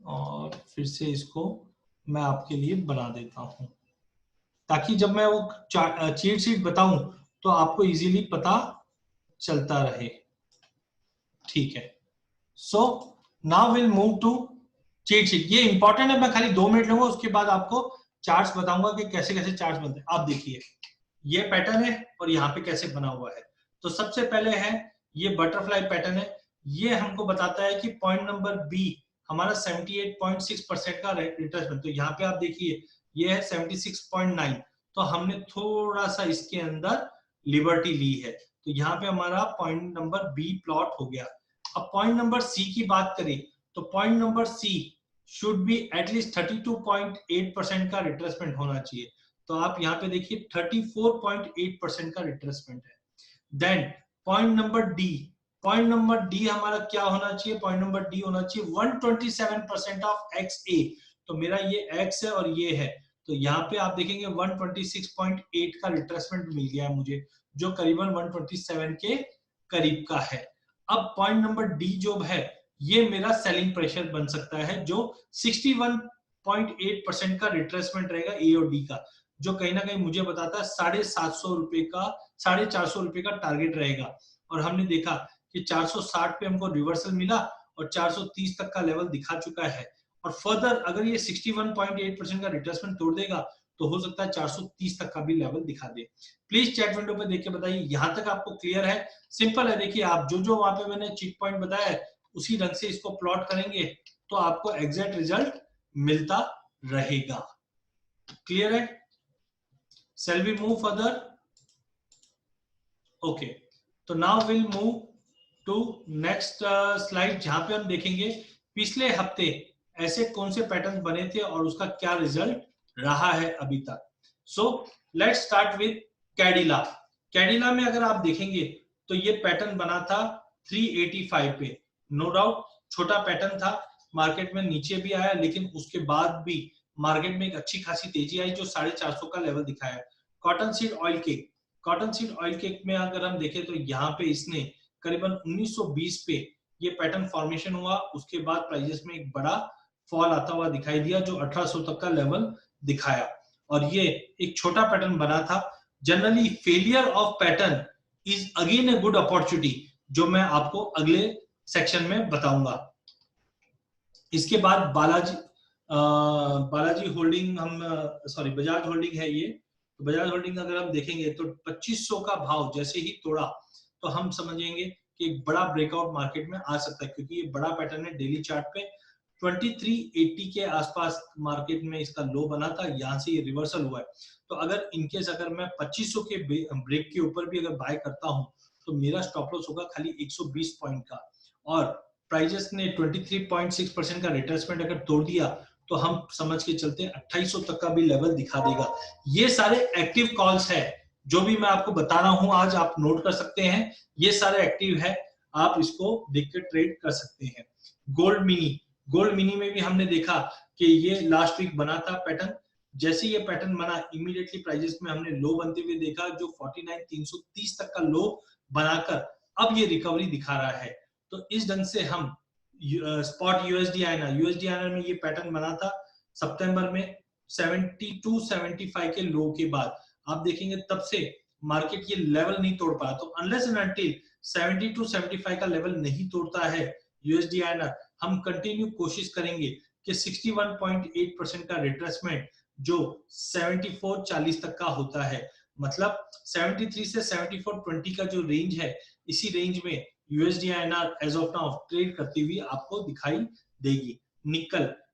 और फिर से इसको मैं आपके लिए बना देता हूं, ताकि जब मैं वो चीट शीट बताऊं तो आपको इजीली पता चलता रहे। ठीक है, so now will move to cheat sheet. ये इंपॉर्टेंट है, मैं खाली 2 मिनट लूंगा, उसके बाद आपको चार्ट्स बताऊंगा कि कैसे कैसे चार्ट्स बनते हैं। आप देखिए, ये पैटर्न है और यहाँ पे कैसे बना हुआ है। तो सबसे पहले है ये बटरफ्लाई पैटर्न है, ये हमको बताता है कि पॉइंट नंबर बी हमारा 78.6% का रिट्रेसमेंट। तो यहाँ पे आप देखिए, ये है 76.9, तो हमने थोड़ा सा इसके अंदर लिबर्टी ली है, तो यहाँ पे हमारा पॉइंट नंबर बी प्लॉट हो गया। अब पॉइंट नंबर सी की बात करें तो point number C should be at least 32.8% का रिट्रेसमेंट होना चाहिए। तो आप यहाँ पे देखिए 34.8% का रिट्रेसमेंट है। Then point number D, point number D हमारा क्या होना चाहिए, पॉइंट नंबर डी होना चाहिए 127% ऑफ एक्स ए। तो मेरा ये एक्स है और ये है, तो यहाँ पे आप देखेंगे 126.8 का रिट्रेसमेंट मिल गया है मुझे, जो करीबन 127 के करीब का है। अब पॉइंट नंबर डी जो है, ये मेरा सेलिंग प्रेशर बन सकता है, जो 61.8% का रिट्रेसमेंट रहेगा ए और डी का, जो कहीं ना कहीं मुझे बताता है 750 रुपए का, 450 रुपए का टारगेट रहेगा। और हमने देखा कि 460 पे हमको रिवर्सल मिला और 430 तक का लेवल दिखा चुका है। और फर्दर अगर ये 61.8% का रिट्रेसमेंट तोड़ देगा तो हो सकता है 430 तक का भी लेवल दिखा दे। प्लीज चैट विंडो पे देख के बताइए, यहां तक आपको क्लियर है? सिंपल है, देखिए आप जो जो वहां पे मैंने चीट पॉइंट बताया है उसी ढंग से इसको प्लॉट करेंगे तो आपको एग्जैक्ट रिजल्ट मिलता रहेगा। क्लियर है? Shall we move further? Okay, तो now we'll move to next slide, जहां पे हम देखेंगे पिछले हफ्ते ऐसे कौन से पैटर्न बने थे और उसका क्या रिजल्ट रहा है अभी तक। So let's start with Cadila. Cadila में अगर आप देखेंगे तो ये पैटर्न बना था 385 पे, नो डाउट छोटा पैटर्न था, मार्केट में नीचे भी आया, लेकिन उसके बाद भी मार्केट में एक अच्छी खासी तेजी आई जो 450 का लेवल दिखाया। Cotton seed oil cake, cotton seed oil cake में अगर हम देखें तो यहाँ पे इसने करीबन 1920 पे ये पैटर्न फॉर्मेशन हुआ, उसके बाद प्राइजेस में एक बड़ा फॉल आता हुआ दिखाई दिया जो 1800 तक का लेवल दिखाया, और ये एक छोटा पैटर्न बना था। Generally failure of pattern is again a good opportunity, जो मैं आपको अगले सेक्शन में बताऊंगा। इसके बाद बालाजी होल्डिंग, हम सॉरी बजाज होल्डिंग है ये, तो बजाज होल्डिंग अगर हम देखेंगे तो 2500 का भाव जैसे ही तोड़ा तो हम समझेंगे कि एक बड़ा ब्रेकआउट मार्केट में आ सकता है, क्योंकि ये बड़ा पैटर्न है। डेली चार्ट पे 2380 के आसपास मार्केट में इसका लो बना था, यहाँ से ये रिवर्सल हुआ है। तो अगर इनकेस अगर मैं 2500 के ब्रेक के ऊपर भी अगर बाय करता हूँ तो मेरा स्टॉप लॉस होगा खाली 120 पॉइंट का, और प्राइजेस ने 23.6% का रिट्रेसमेंट अगर तोड़ दिया तो हम समझ के चलते हैं 2800 तक का भी लेवल दिखा देगा। ये सारे एक्टिव कॉल्स है जो भी मैं आपको बता रहा हूं आज, आप नोट कर सकते हैं, ये सारे एक्टिव है, आप इसको देख के ट्रेड कर सकते हैं। गोल्ड मिनी में भी हमने देखा कि ये लास्ट वीक बना था पैटर्न। जैसे ये पैटर्न बना, इमीडिएटली प्राइजेस में हमने लो बनते हुए देखा, जो 49,330 तक का लो बनाकर अब ये रिकवरी दिखा रहा है। तो इस ढंग से हम स्पॉट यूएसडी आईएनआर में ये पैटर्न बना था सितंबर में 72-75 के लो के बाद। आप देखेंगे तब से मार्केट ये लेवल नहीं तोड़ पाया। तो अनलेस एंड अनटिल 72-75 का लेवल नहीं तोड़ता है यूएसडी आईएनआर, हम कंटिन्यू कोशिश करेंगे कि 61.8% का रिट्रेसमेंट जो 74.40 तक का होता है, मतलब 73 से 74.20 का जो रेंज है, इसी रेंज में USD INR as of now trade करती हुई आपको दिखाई देगी।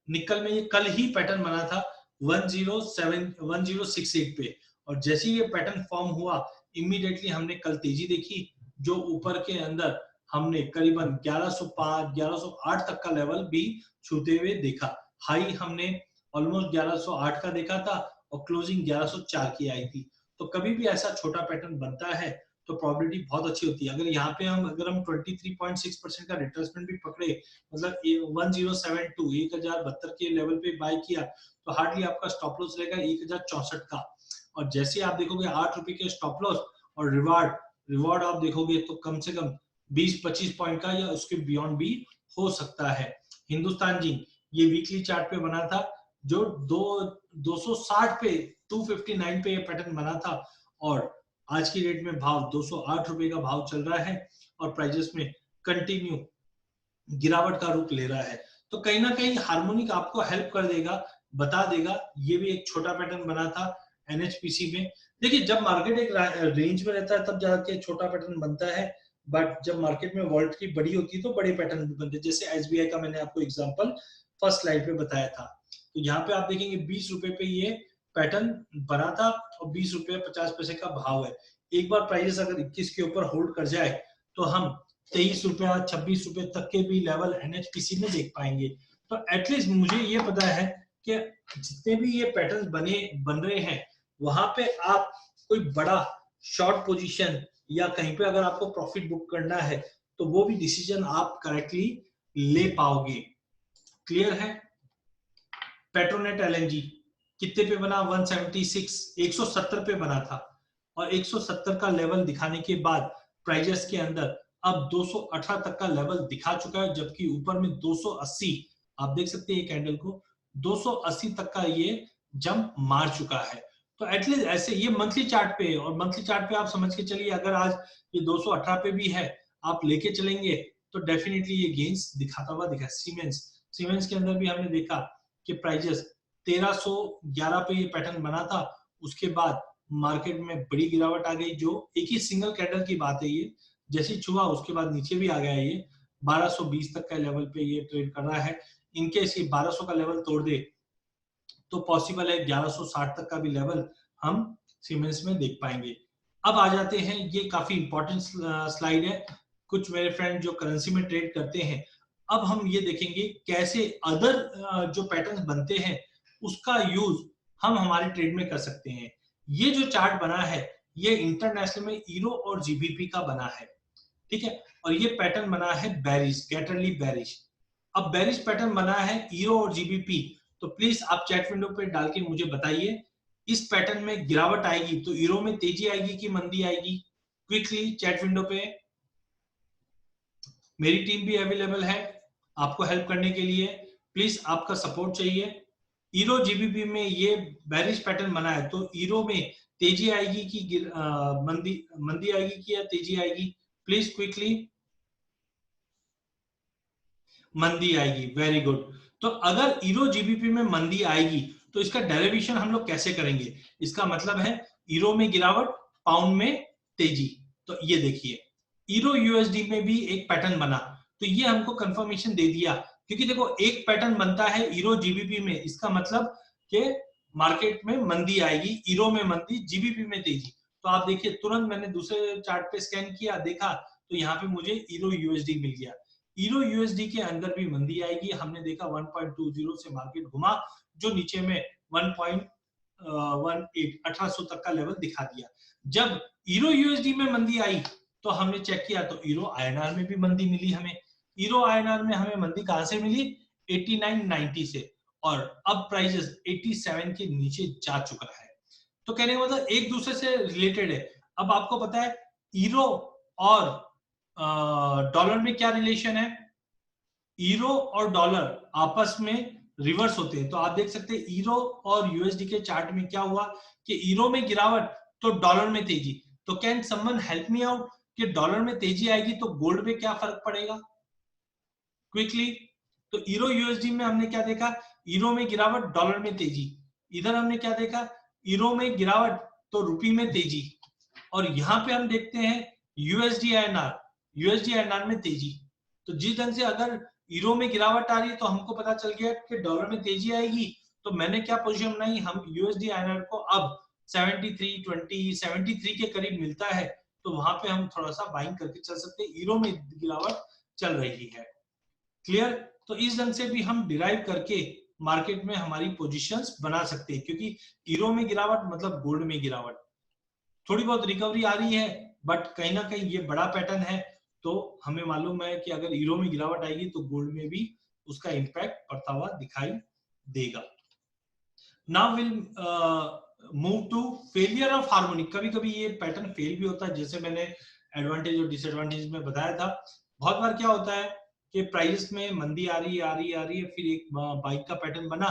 निकल में ये कल ही पैटर्न बना था 1068 पे, और जैसे ये पैटर्न फॉर्म हुआ इमीडिएटली हमने कल तेजी देखी, जो ऊपर के अंदर हमने करीबन 1105 1108 तक का लेवल भी छूते हुए देखा। हाई हमने ऑलमोस्ट 1108 का देखा था और क्लोजिंग 1104 की आई थी। तो कभी भी ऐसा छोटा पैटर्न बनता है तो प्रोबेबिलिटी बहुत अच्छी होती है। अगर यहाँ पे हम 23.6% का रिट्रेसमेंट भी पकड़े, मतलब 1072 के लेवल पे बाय किया, तो हार्डली आपका स्टॉप लॉस रहेगा 1064 का। और जैसे आप देखोगे 8 रुपए के स्टॉप लॉस और रिवॉर्ड आप देखोगे तो कम से कम 20-25 पॉइंट का या उसके बियॉन्ड भी हो सकता है। हिंदुस्तान जिंक ये वीकली चार्ट पे बना था, जो 260 पे 259 पे ये पैटर्न बना था, और आज की डेट में भाव 208 रुपए का भाव चल रहा है और प्राइजेस में कंटिन्यू गिरावट का रुख ले रहा है। तो कहीं ना कहीं हार्मोनिक आपको हेल्प कर देगा, बता देगा। ये भी एक छोटा पैटर्न बना था एनएचपीसी में। देखिए, जब मार्केट एक रेंज में रहता है तब जाके छोटा पैटर्न बनता है, बट जब मार्केट में वॉलेटिलिटी बड़ी होती है तो बड़े पैटर्न भी बनते हैं। जैसे एसबीआई का मैंने आपको एग्जांपल फर्स्ट स्लाइड पे बताया था। तो यहाँ पे आप देखेंगे 20 रुपए पे ये पैटर्न बना था और 20 रुपए 50 पैसे का भाव है। एक बार प्राइस अगर 21 के ऊपर होल्ड कर जाए तो हम 23 रुपया 26 रुपए तक के भी लेवल एनएचपीसी में देख पाएंगे। तो एटलीस्ट मुझे ये पता है कि जितने भी ये पैटर्न बन रहे हैं, वहां पे आप कोई बड़ा शॉर्ट पोजीशन या कहीं पे अगर आपको प्रॉफिट बुक करना है तो वो भी डिसीजन आप करेक्टली ले पाओगे। क्लियर है? पेट्रोनेट एलएनजी कितने पे बना? 176 170 पे बना था, और 170 का लेवल दिखाने के बाद प्राइजेस के अंदर अब 218 तक का लेवल दिखा चुका है, जबकि ऊपर में 280 आप देख सकते हैं कैंडल को 280 तक का ये जंप मार चुका है। तो एटलीस्ट ऐसे ये मंथली चार्ट पे, और मंथली चार्ट पे आप समझ के चलिए अगर आज ये 218 पे भी है आप लेके चलेंगे तो डेफिनेटली ये गेन्स दिखाता हुआ दिखा। सीमेंस के अंदर भी हमने देखा कि प्राइजेस 1311 पे ये पैटर्न बना था, उसके बाद मार्केट में बड़ी गिरावट आ गई, जो एक ही सिंगल कैंडल की बात है। ये जैसे छुआ उसके बाद नीचे भी आ गया, ये 1220 तक का लेवल पे ये ट्रेड कर रहा है। इनकेस ये 1200 का लेवल तोड़ दे तो पॉसिबल है 1160 तक का भी लेवल हम सीमेंस में देख पाएंगे। अब आ जाते हैं, ये काफी इंपॉर्टेंट स्लाइड है, कुछ मेरे फ्रेंड जो करेंसी में ट्रेड करते हैं। अब हम ये देखेंगे कैसे अदर जो पैटर्न्स बनते हैं उसका यूज हम हमारे ट्रेड में कर सकते हैं। ये जो चार्ट बना है ये इंटरनेशनल में ईरो और जीबीपी का बना है, ठीक है, और ये पैटर्न बना है बेरिश, गैटरली बेरिश। अब बेरिश पैटर्न बना है ईरो और जीबीपी, तो प्लीज आप चैट विंडो पे डाल के मुझे बताइए इस पैटर्न में गिरावट आएगी तो ईरो में तेजी आएगी कि मंदी आएगी? क्विकली चैट विंडो पे। मेरी टीम भी अवेलेबल है आपको हेल्प करने के लिए, प्लीज आपका सपोर्ट चाहिए। ईरो जीबीपी में ये बेरिश पैटर्न बना है, तो ईरो में तेजी आएगी कि मंदी आएगी कि या तेजी आएगी? Please quickly. मंदी आएगी, वेरी गुड। तो अगर ईरो जीबीपी में मंदी आएगी तो इसका डेरिवेशन हम लोग कैसे करेंगे? इसका मतलब है ईरो में गिरावट, पाउंड में तेजी। तो ये देखिए ईरो यूएसडी में भी एक पैटर्न बना, तो ये हमको कंफर्मेशन दे दिया, क्योंकि देखो एक पैटर्न बनता है ईरो जीबीपी में, इसका मतलब कि मार्केट में मंदी आएगी, ईरो में मंदी, जीबीपी में तेजी। तो आप देखिए तुरंत मैंने दूसरे चार्ट पे स्कैन किया, देखा तो यहाँ पे मुझे ईरो यूएसडी मिल गया। ईरो यूएसडी के अंदर भी मंदी आएगी, हमने देखा 1.20 से मार्केट घुमा, जो नीचे में 1800 तक का लेवल दिखा दिया। जब ईरो यूएसडी में मंदी आई तो हमने चेक किया तो ईरो आईएनआर में भी मंदी मिली हमें। ईरो आईएनआर में हमें मंदी कहां से मिली? 89-90 से, और अब प्राइसेस 87 के नीचे जा चुका है। तो कहने का मतलब एक दूसरे से रिलेटेड है। अब आपको पता है ईरो और डॉलर में क्या रिलेशन है? ईरो और डॉलर आपस में रिवर्स होते हैं। तो आप देख सकते हैं ईरो और यूएसडी के चार्ट में क्या हुआ कि ईरो में गिरावट तो डॉलर में तेजी। तो can someone help me out कि डॉलर में तेजी आएगी तो गोल्ड में क्या फर्क पड़ेगा क्विकली? तो ईरो यूएसडी में हमने क्या देखा? ईरो में गिरावट, डॉलर में तेजी। इधर हमने क्या देखा? ईरो में गिरावट तो रुपी में तेजी। और यहां पे हम देखते हैं यूएसडी आईएनआर में तेजी। तो जिस ढंग से अगर यूरो में गिरावट आ रही है तो हमको पता चल गया कि डॉलर में तेजी आएगी। तो मैंने क्या पोजीशन बनाई? हम यूएसडी आईएनआर को अब 73 के करीब मिलता है तो वहां पे हम थोड़ा सा बाइंग करके चल सकते हैं। यूरो में गिरावट चल रही है। क्लियर? तो इस ढंग से भी हम डिराइव करके मार्केट में हमारी पोजीशंस बना सकते हैं, क्योंकि यूरो में गिरावट मतलब गोल्ड में गिरावट। थोड़ी बहुत रिकवरी आ रही है बट कहीं ना कहीं ये बड़ा पैटर्न है। तो हमें मालूम है कि अगर यूरो में गिरावट आएगी तो गोल्ड में भी उसका इंपैक्ट पड़ता हुआ दिखाई देगा। Now will move to failure of harmonic. कभी कभी ये पैटर्न फेल भी होता है, जैसे मैंने एडवांटेज और डिसएडवांटेज में बताया था। बहुत बार क्या होता है कि प्राइस में मंदी आ रही है, फिर एक बाइक का पैटर्न बना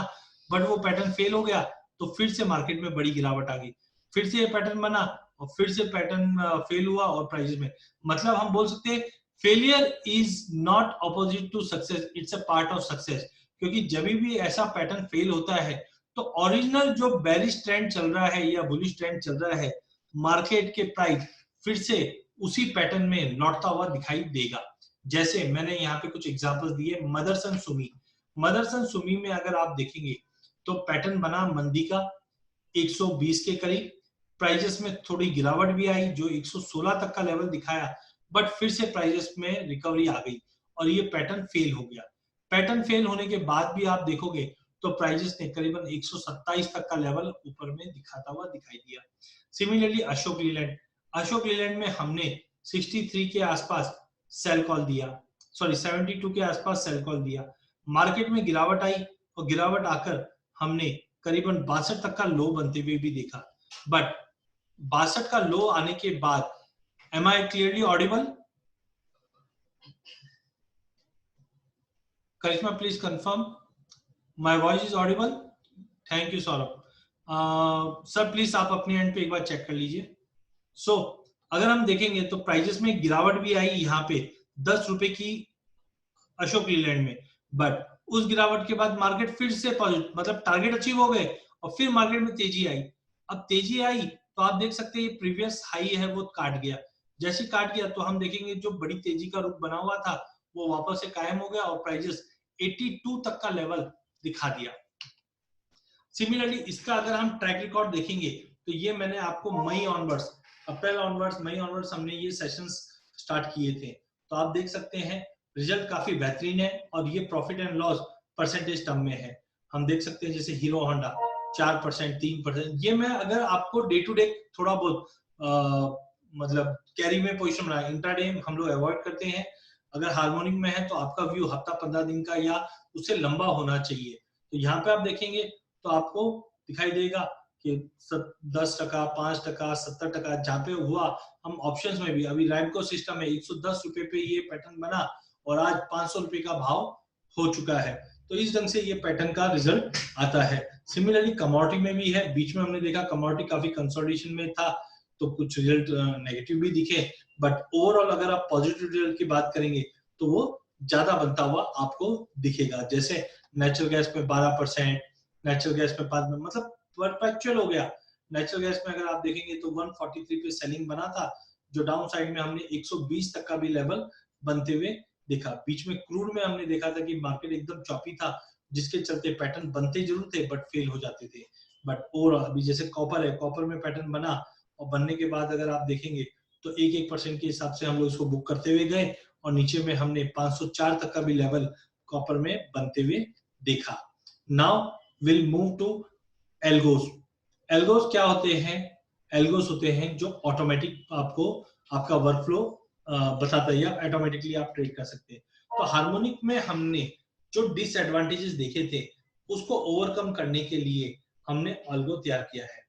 बट वो पैटर्न फेल हो गया तो फिर से मार्केट में बड़ी गिरावट आ गई, फिर से ये पैटर्न बना और फिर से पैटर्न फेल हुआ और प्राइस में, मतलब हम बोल सकते हैं failure is not opposite to success, it's a part of success. क्योंकि जब भी ऐसा पैटर्न फेल होता है तो ओरिजिनल जो बेरिश ट्रेंड चल रहा है या बुलिश ट्रेंड चल रहा है, मार्केट के प्राइस फिर से उसी पैटर्न में लौटता हुआ दिखाई देगा। जैसे मैंने यहाँ पे कुछ एग्जांपल्स दिए। मदरसन सुमी में अगर आप देखेंगे तो पैटर्न बना मंदी का 120 के करीब, प्राइजेस में थोड़ी गिरावट भी आई जो 116 तक का लेवल दिखाया, बट फिर से प्राइजेस में रिकवरी आ गई और ये पैटर्न फेल हो गया। पैटर्न फेल होने के बाद भी आप देखोगे तो प्राइजेस ने करीबन 127 तक का लेवल ऊपर में दिखाता हुआ दिखाई दिया। सिमिलरली अशोक लीलैंड में हमने 63 के आसपास सेल कॉल दिया, सॉरी 72 के आसपास सेल कॉल दिया। मार्केट में गिरावट आई और गिरावट आकर हमने करीबन 62 तक का लो बनते हुए भी देखा, बट 62 का लो आने के बाद, am I clearly audible? Karishma please confirm my voice is audible? Thank you Saurabh. Sir please आप अपनी एंड पे एक बार चेक कर लीजिए। सो अगर हम देखेंगे तो प्राइजेस में गिरावट भी आई यहाँ पे 10 रुपए की अशोक लीलैंड में, बट उस गिरावट के बाद मार्केट फिर से पॉजिटिव, मतलब टारगेट अचीव हो गए और फिर मार्केट में तेजी आई। अब तेजी आई तो आप देख सकते हैं प्रीवियस हाई है वो काट गया। जैसे काट गया तो हम देखेंगे जो बड़ी तेजी का रुख बना हुआ था वो वापस से कायम हो गया और प्राइजेस 82 तक का लेवल दिखा दिया। सिमिलरली इसका अगर हम ट्रैक रिकॉर्ड देखेंगे तो ये मैंने आपको मई ऑनवर्ड्स, अप्रैल ऑनवर्ड्स, मई ऑनवर्ड्स हमने ये सेशंस स्टार्ट किए थे। तो आप देख सकते हैं रिजल्ट काफी बेहतरीन है और ये profit and loss percentage term में है। हम देख सकते हैं जैसे हीरो होंडा 4%, 3%। ये मैं अगर आपको डे टू डे थोड़ा बहुत मतलब कैरी में पोजीशन बना, इंट्राडे हम लोग अवॉइड करते हैं। अगर हार्मोनिक में है तो आपका व्यू हफ्ता 15 दिन का या उससे लंबा होना चाहिए। तो यहाँ पे आप देखेंगे तो आपको दिखाई देगा कि 10%, 5%, 70%, जहाँ पे हुआ हम ऑप्शंस में भी, अभी रैमको सिस्टम में 110 रुपए पे ये पैटर्न बना और आज 500 रुपए का भाव हो चुका है। तो इस ढंग से ये पैटर्न का रिजल्ट आता है। सिमिलरली कमोडिटी में भी है, बीच में हमने देखा कमोडिटी काफी कंसोलिडेशन में था तो कुछ रिजल्ट नेगेटिव भी दिखे, बट ओवरऑल अगर आप पॉजिटिव रिजल्ट की बात करेंगे तो वो ज्यादा बनता हुआ आपको दिखेगा। जैसे नेचुरल गैस में 12%, नेचुरल गैस में 5%, मतलब परपेचुअल हो गया। नेचुरल गैस में अगर आप देखेंगे तो 143 पे सेलिंग बना था जो डाउन साइड में हमने 120 तक का भी लेवल बनते हुए देखा। बीच में क्रूड में हमने देखा था कि मार्केट एकदम चॉपी था जिसके चलते पैटर्न बनते जरूर थे बट फेल हो जाते थे। बट ओवरऑल अभी जैसे कॉपर है, कॉपर में पैटर्न बना और बनने के बाद अगर आप देखेंगे तो 1% के हिसाब से हम लोग इसको बुक करते हुए गए और नीचे में हमने 504 तक का भी लेवल कॉपर में बनते हुए देखा। Now will move to algos. Algos क्या होते हैं? एल्गोस होते हैं जो ऑटोमेटिक आपको आपका वर्कफ्लो बताता है या ऑटोमेटिकली आप ट्रेड कर सकते हैं। तो हार्मोनिक में हमने जो डिसएडवांटेजेस देखे थे उसको ओवरकम करने के लिए हमने अल्गो तैयार किया है।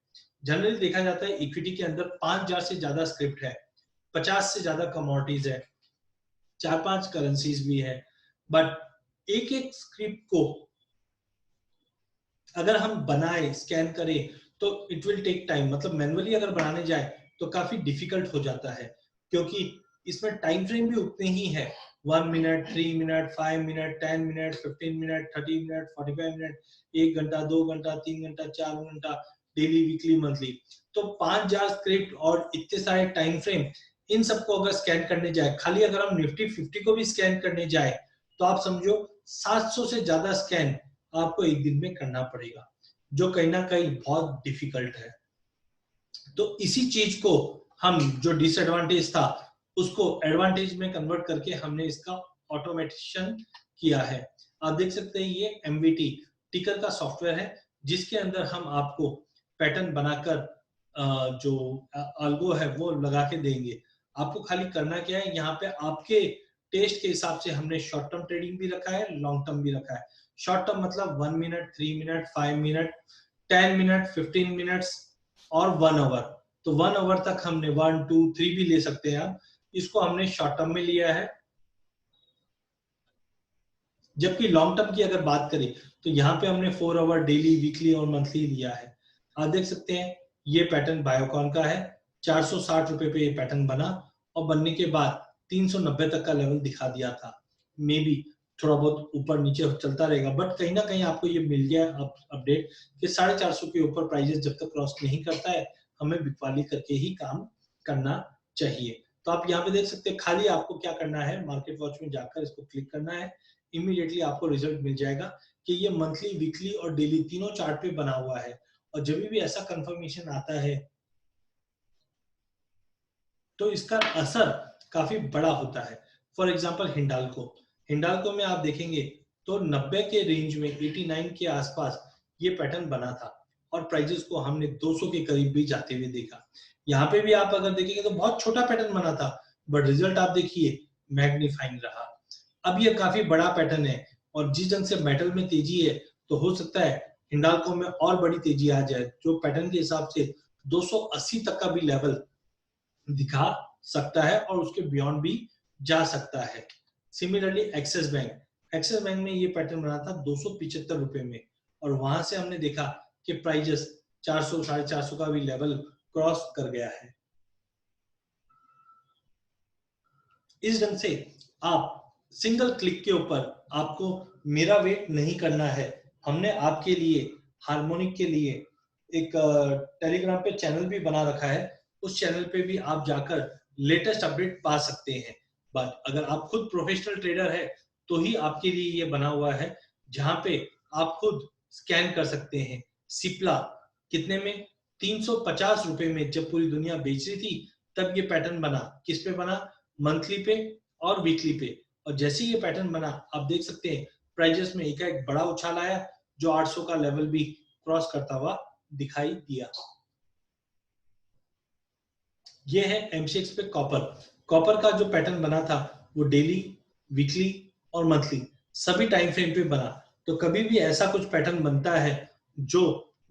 जनरली देखा जाता है इक्विटी के अंदर 5000 से ज्यादा स्क्रिप्ट है, 50 से ज्यादा कमोडिटीज है, 4-5 करेंसीज भी है, बट एक एक स्क्रिप्ट को अगर हम बनाए स्कैन करें तो इट विल टेक टाइम, मतलब मैनुअली अगर बनाने जाए तो काफी डिफिकल्ट हो जाता है, क्योंकि इसमें टाइम फ्रेम भी उतने ही है, 1 minute, 3 minute, 5 minute, 10 minute, 15 minute, 30 minute, 45 minute, 1 घंटा, 2 घंटा, 3 घंटा, 4 घंटा, डेली, वीकली, मंथली। तो 5000 स्क्रिप्ट और इतने सारे टाइम फ्रेम, इन सबको अगर स्कैन करने जाए, खाली अगर हम निफ्टी 50 को भी स्कैन करने जाए तो आप समझो 700 से ज्यादा स्कैन आपको एक दिन में करना पड़ेगा, जो कहीं ना कहीं बहुत डिफिकल्ट है। तो इसी चीज को हम, जो डिसएडवांटेज था उसको एडवांटेज में कन्वर्ट करके हमने इसका ऑटोमेशन किया है। आप देख सकते हैं ये एमवीटी टिकर का सॉफ्टवेयर है, जिसके अंदर हम आपको पैटर्न बनाकर जो अल्गो है वो लगा के देंगे। आपको खाली करना क्या है, यहाँ पे आपके टेस्ट के हिसाब से हमने शॉर्ट टर्म ट्रेडिंग भी रखा है, लॉन्ग टर्म भी रखा है। शॉर्ट टर्म मतलब 1 minute, 3 minute, 5 minute, 10 minute, 15 minutes और 1 आवर। तो 1 आवर तक हमने 1, 2, 3 भी ले सकते हैं आप, इसको हमने शॉर्ट टर्म में लिया है। जबकि लॉन्ग टर्म की अगर बात करें तो यहाँ पे हमने 4 आवर, डेली, वीकली और मंथली लिया है। आप देख सकते हैं ये पैटर्न बायोकॉन का है, 460 रुपए पे ये पैटर्न बना और बनने के बाद 390 तक का लेवल दिखा दिया था। मे बी थोड़ा बहुत ऊपर नीचे चलता रहेगा, बट कहीं ना कहीं आपको ये मिल गया अपडेट कि 450 के ऊपर प्राइजेस जब तक क्रॉस नहीं करता है हमें बिकवाली करके ही काम करना चाहिए। तो आप यहाँ पे देख सकते हैं, खाली आपको क्या करना है, मार्केट वॉच में जाकर इसको क्लिक करना है, इमीडिएटली आपको रिजल्ट मिल जाएगा कि ये मंथली, वीकली और डेली तीनों चार्ट पे बना हुआ है। और जब भी ऐसा कंफर्मेशन आता है तो इसका असर काफी बड़ा होता है। फॉर एग्जांपल हिंडाल्को में आप देखेंगे तो 90 के रेंज में, 89 के आसपास ये पैटर्न बना था और प्राइजेस को हमने 200 के करीब भी जाते हुए देखा। यहाँ पे भी आप अगर देखेंगे तो बहुत छोटा पैटर्न बना था, बट रिजल्ट आप देखिए मैग्नीफाइंग रहा। अब ये काफी बड़ा पैटर्न है और जिस ढंग से मेटल में तेजी है तो हो सकता है हिंडाल्को में और बड़ी तेजी आ जाए, जो पैटर्न के हिसाब से 280 तक का भी लेवल दिखा सकता है और उसके बियॉन्ड भी जा सकता है। सिमिलरली एक्सिस बैंक में ये पैटर्न बना था 275 रुपए में और वहां से हमने देखा कि प्राइजेस 400, 450 का भी लेवल क्रॉस कर गया है। इस ढंग से आप सिंगल क्लिक के ऊपर, आपको मेरा वेट नहीं करना है, हमने आपके लिए, हार्मोनिक के लिए एक टेलीग्राम पे चैनल भी बना रखा है, उस चैनल पे भी आप जाकर लेटेस्ट अपडेट पा सकते हैं। बट अगर आप खुद प्रोफेशनल ट्रेडर है तो ही आपके लिए ये बना हुआ है, जहां पे आप खुद स्कैन कर सकते हैं। सिप्ला कितने में, 350 रुपए में जब पूरी दुनिया बेच रही थी तब ये पैटर्न बना। किस पे बना, मंथली पे और वीकली पे। और जैसे ये पैटर्न बना आप देख सकते हैं प्राइजेस में एक बड़ा उछाल आया, जो 800 का लेवल भी क्रॉस करता हुआ दिखाई दिया। ये है एमसीएक्स पे कॉपर का जो पैटर्न बना था वो डेली, वीकली और मंथली सभी टाइम फ्रेम पे बना। तो कभी भी ऐसा कुछ पैटर्न बनता है जो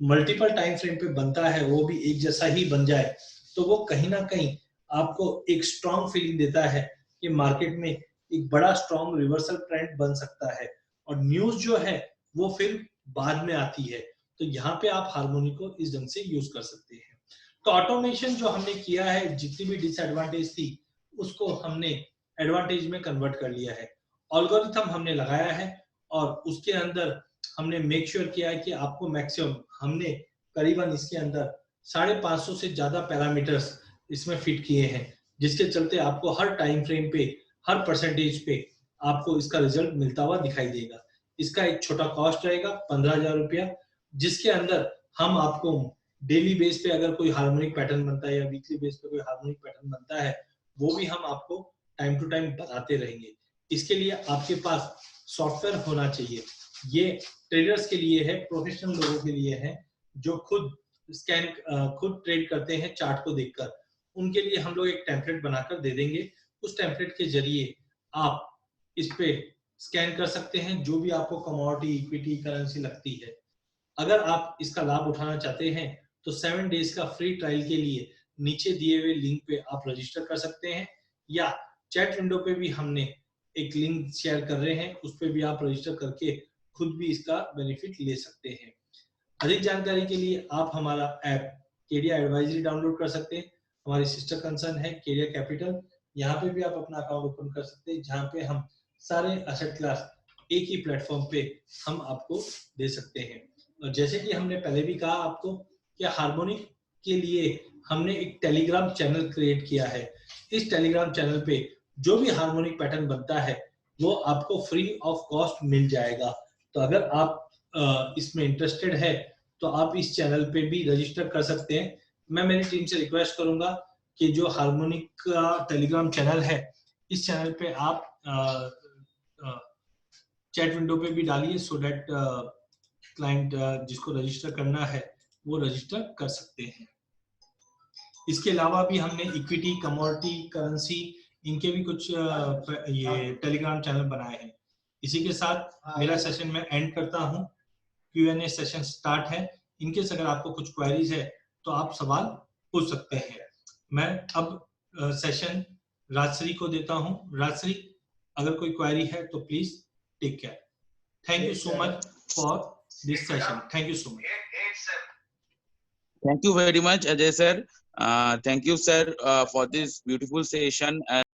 मल्टीपल टाइम फ्रेम पे बनता है, वो भी एक जैसा ही बन जाए, तो वो कहीं ना कहीं आपको एक स्ट्रॉन्ग फीलिंग देता है कि मार्केट में एक बड़ा स्ट्रॉन्ग रिवर्सल ट्रेंड बन सकता है। और न्यूज जो है वो फिर बाद में आती है। तो यहाँ पे आप हार्मोनी को इस ढंग से यूज कर सकते हैं। तो ऑटोमेशन जो हमने किया है, जितनी भी डिसएडवांटेज थी उसको हमने एडवांटेज में कन्वर्ट कर लिया है। एल्गोरिथम हमने लगाया है और उसके अंदर हमने मेक श्योर किया है कि आपको मैक्सिमम, हमने करीबन इसके अंदर 550 से ज्यादा पैरामीटर्स इसमें फिट किए हैं, जिसके चलते आपको हर टाइम फ्रेम पे, हर परसेंटेज पे आपको इसका रिजल्ट मिलता हुआ दिखाई देगा। इसका एक छोटा कॉस्ट रहेगा 15,000 रुपया, जिसके अंदर हम आपको डेली बेस पे अगर कोई हार्मोनिक पैटर्न बनता है या वीकली बेस पे कोई हार्मोनिक पैटर्न बनता है, वो भी हम आपको टाइम टू टाइम बताते रहेंगे। इसके लिए आपके पास सॉफ्टवेयर होना चाहिए। ये ट्रेडर्स के लिए है, प्रोफेशनल लोगों के लिए है, जो खुद खुद ट्रेड करते हैं चार्ट को देखकर। उनके लिए हम लोग एक टेम्पलेट बनाकर दे देंगे। उस टेम्पलेट के जरिए आप इस पे स्कैन कर सकते हैं जो भी आपको कमोडिटी, इक्विटी, करेंसी लगती है। अगर आप इसका लाभ उठाना चाहते हैं तो 7 डेज का फ्री ट्रायल के लिए नीचे दिए हुए लिंक पे आप रजिस्टर कर सकते हैं, या चैट विंडो पे भी हमने एक लिंक शेयर कर रहे हैं, उस पे भी आप रजिस्टर करके खुद भी इसका बेनिफिट ले सकते हैं। अधिक जानकारी के लिए आप हमारा ऐप केडिया एडवाइजरी डाउनलोड कर सकते हैं। हमारी सिस्टर कंसर्न है केडिया कैपिटल, यहाँ पे भी आप अपना अकाउंट ओपन कर सकते हैं, जहाँ पे हम सारे एसेट क्लास एक ही प्लेटफॉर्म पे हम आपको दे सकते हैं। और जैसे कि हमने पहले भी कहा आपको कि हार्मोनिक के लिए हमने एक टेलीग्राम चैनल क्रिएट किया है। इस टेलीग्राम चैनल पे जो भी हार्मोनिक पैटर्न बनता है वो आपको फ्री ऑफ कॉस्ट मिल जाएगा। तो अगर आप इसमें इंटरेस्टेड है तो आप इस चैनल पे भी रजिस्टर कर सकते हैं। मैं मेरी टीम से रिक्वेस्ट करूंगा कि जो हार्मोनिक का टेलीग्राम चैनल है, इस चैनल पे आप चैट विंडो पे भी डालिए, सो दैट क्लाइंट जिसको रजिस्टर करना है वो रजिस्टर कर सकते हैं। इसके अलावा भी हमने इक्विटी, कमोडिटी, करेंसी, इनके भी कुछ ये टेलीग्राम चैनल बनाए हैं। इसी के साथ मेरा सेशन मैं एंड करता हूँ। Q&A सेशन स्टार्ट है। इनके से अगर आपको कुछ क्वेरीज है तो आप सवाल पूछ सकते हैं। मैं अब सेशन राजश्री को देता हूँ। राजश्री, अगर कोई क्वेरी है तो please take care. Thank you so much for this session. Thank you so much. Thank you very much, Ajay sir. Thank you, sir, for this beautiful session.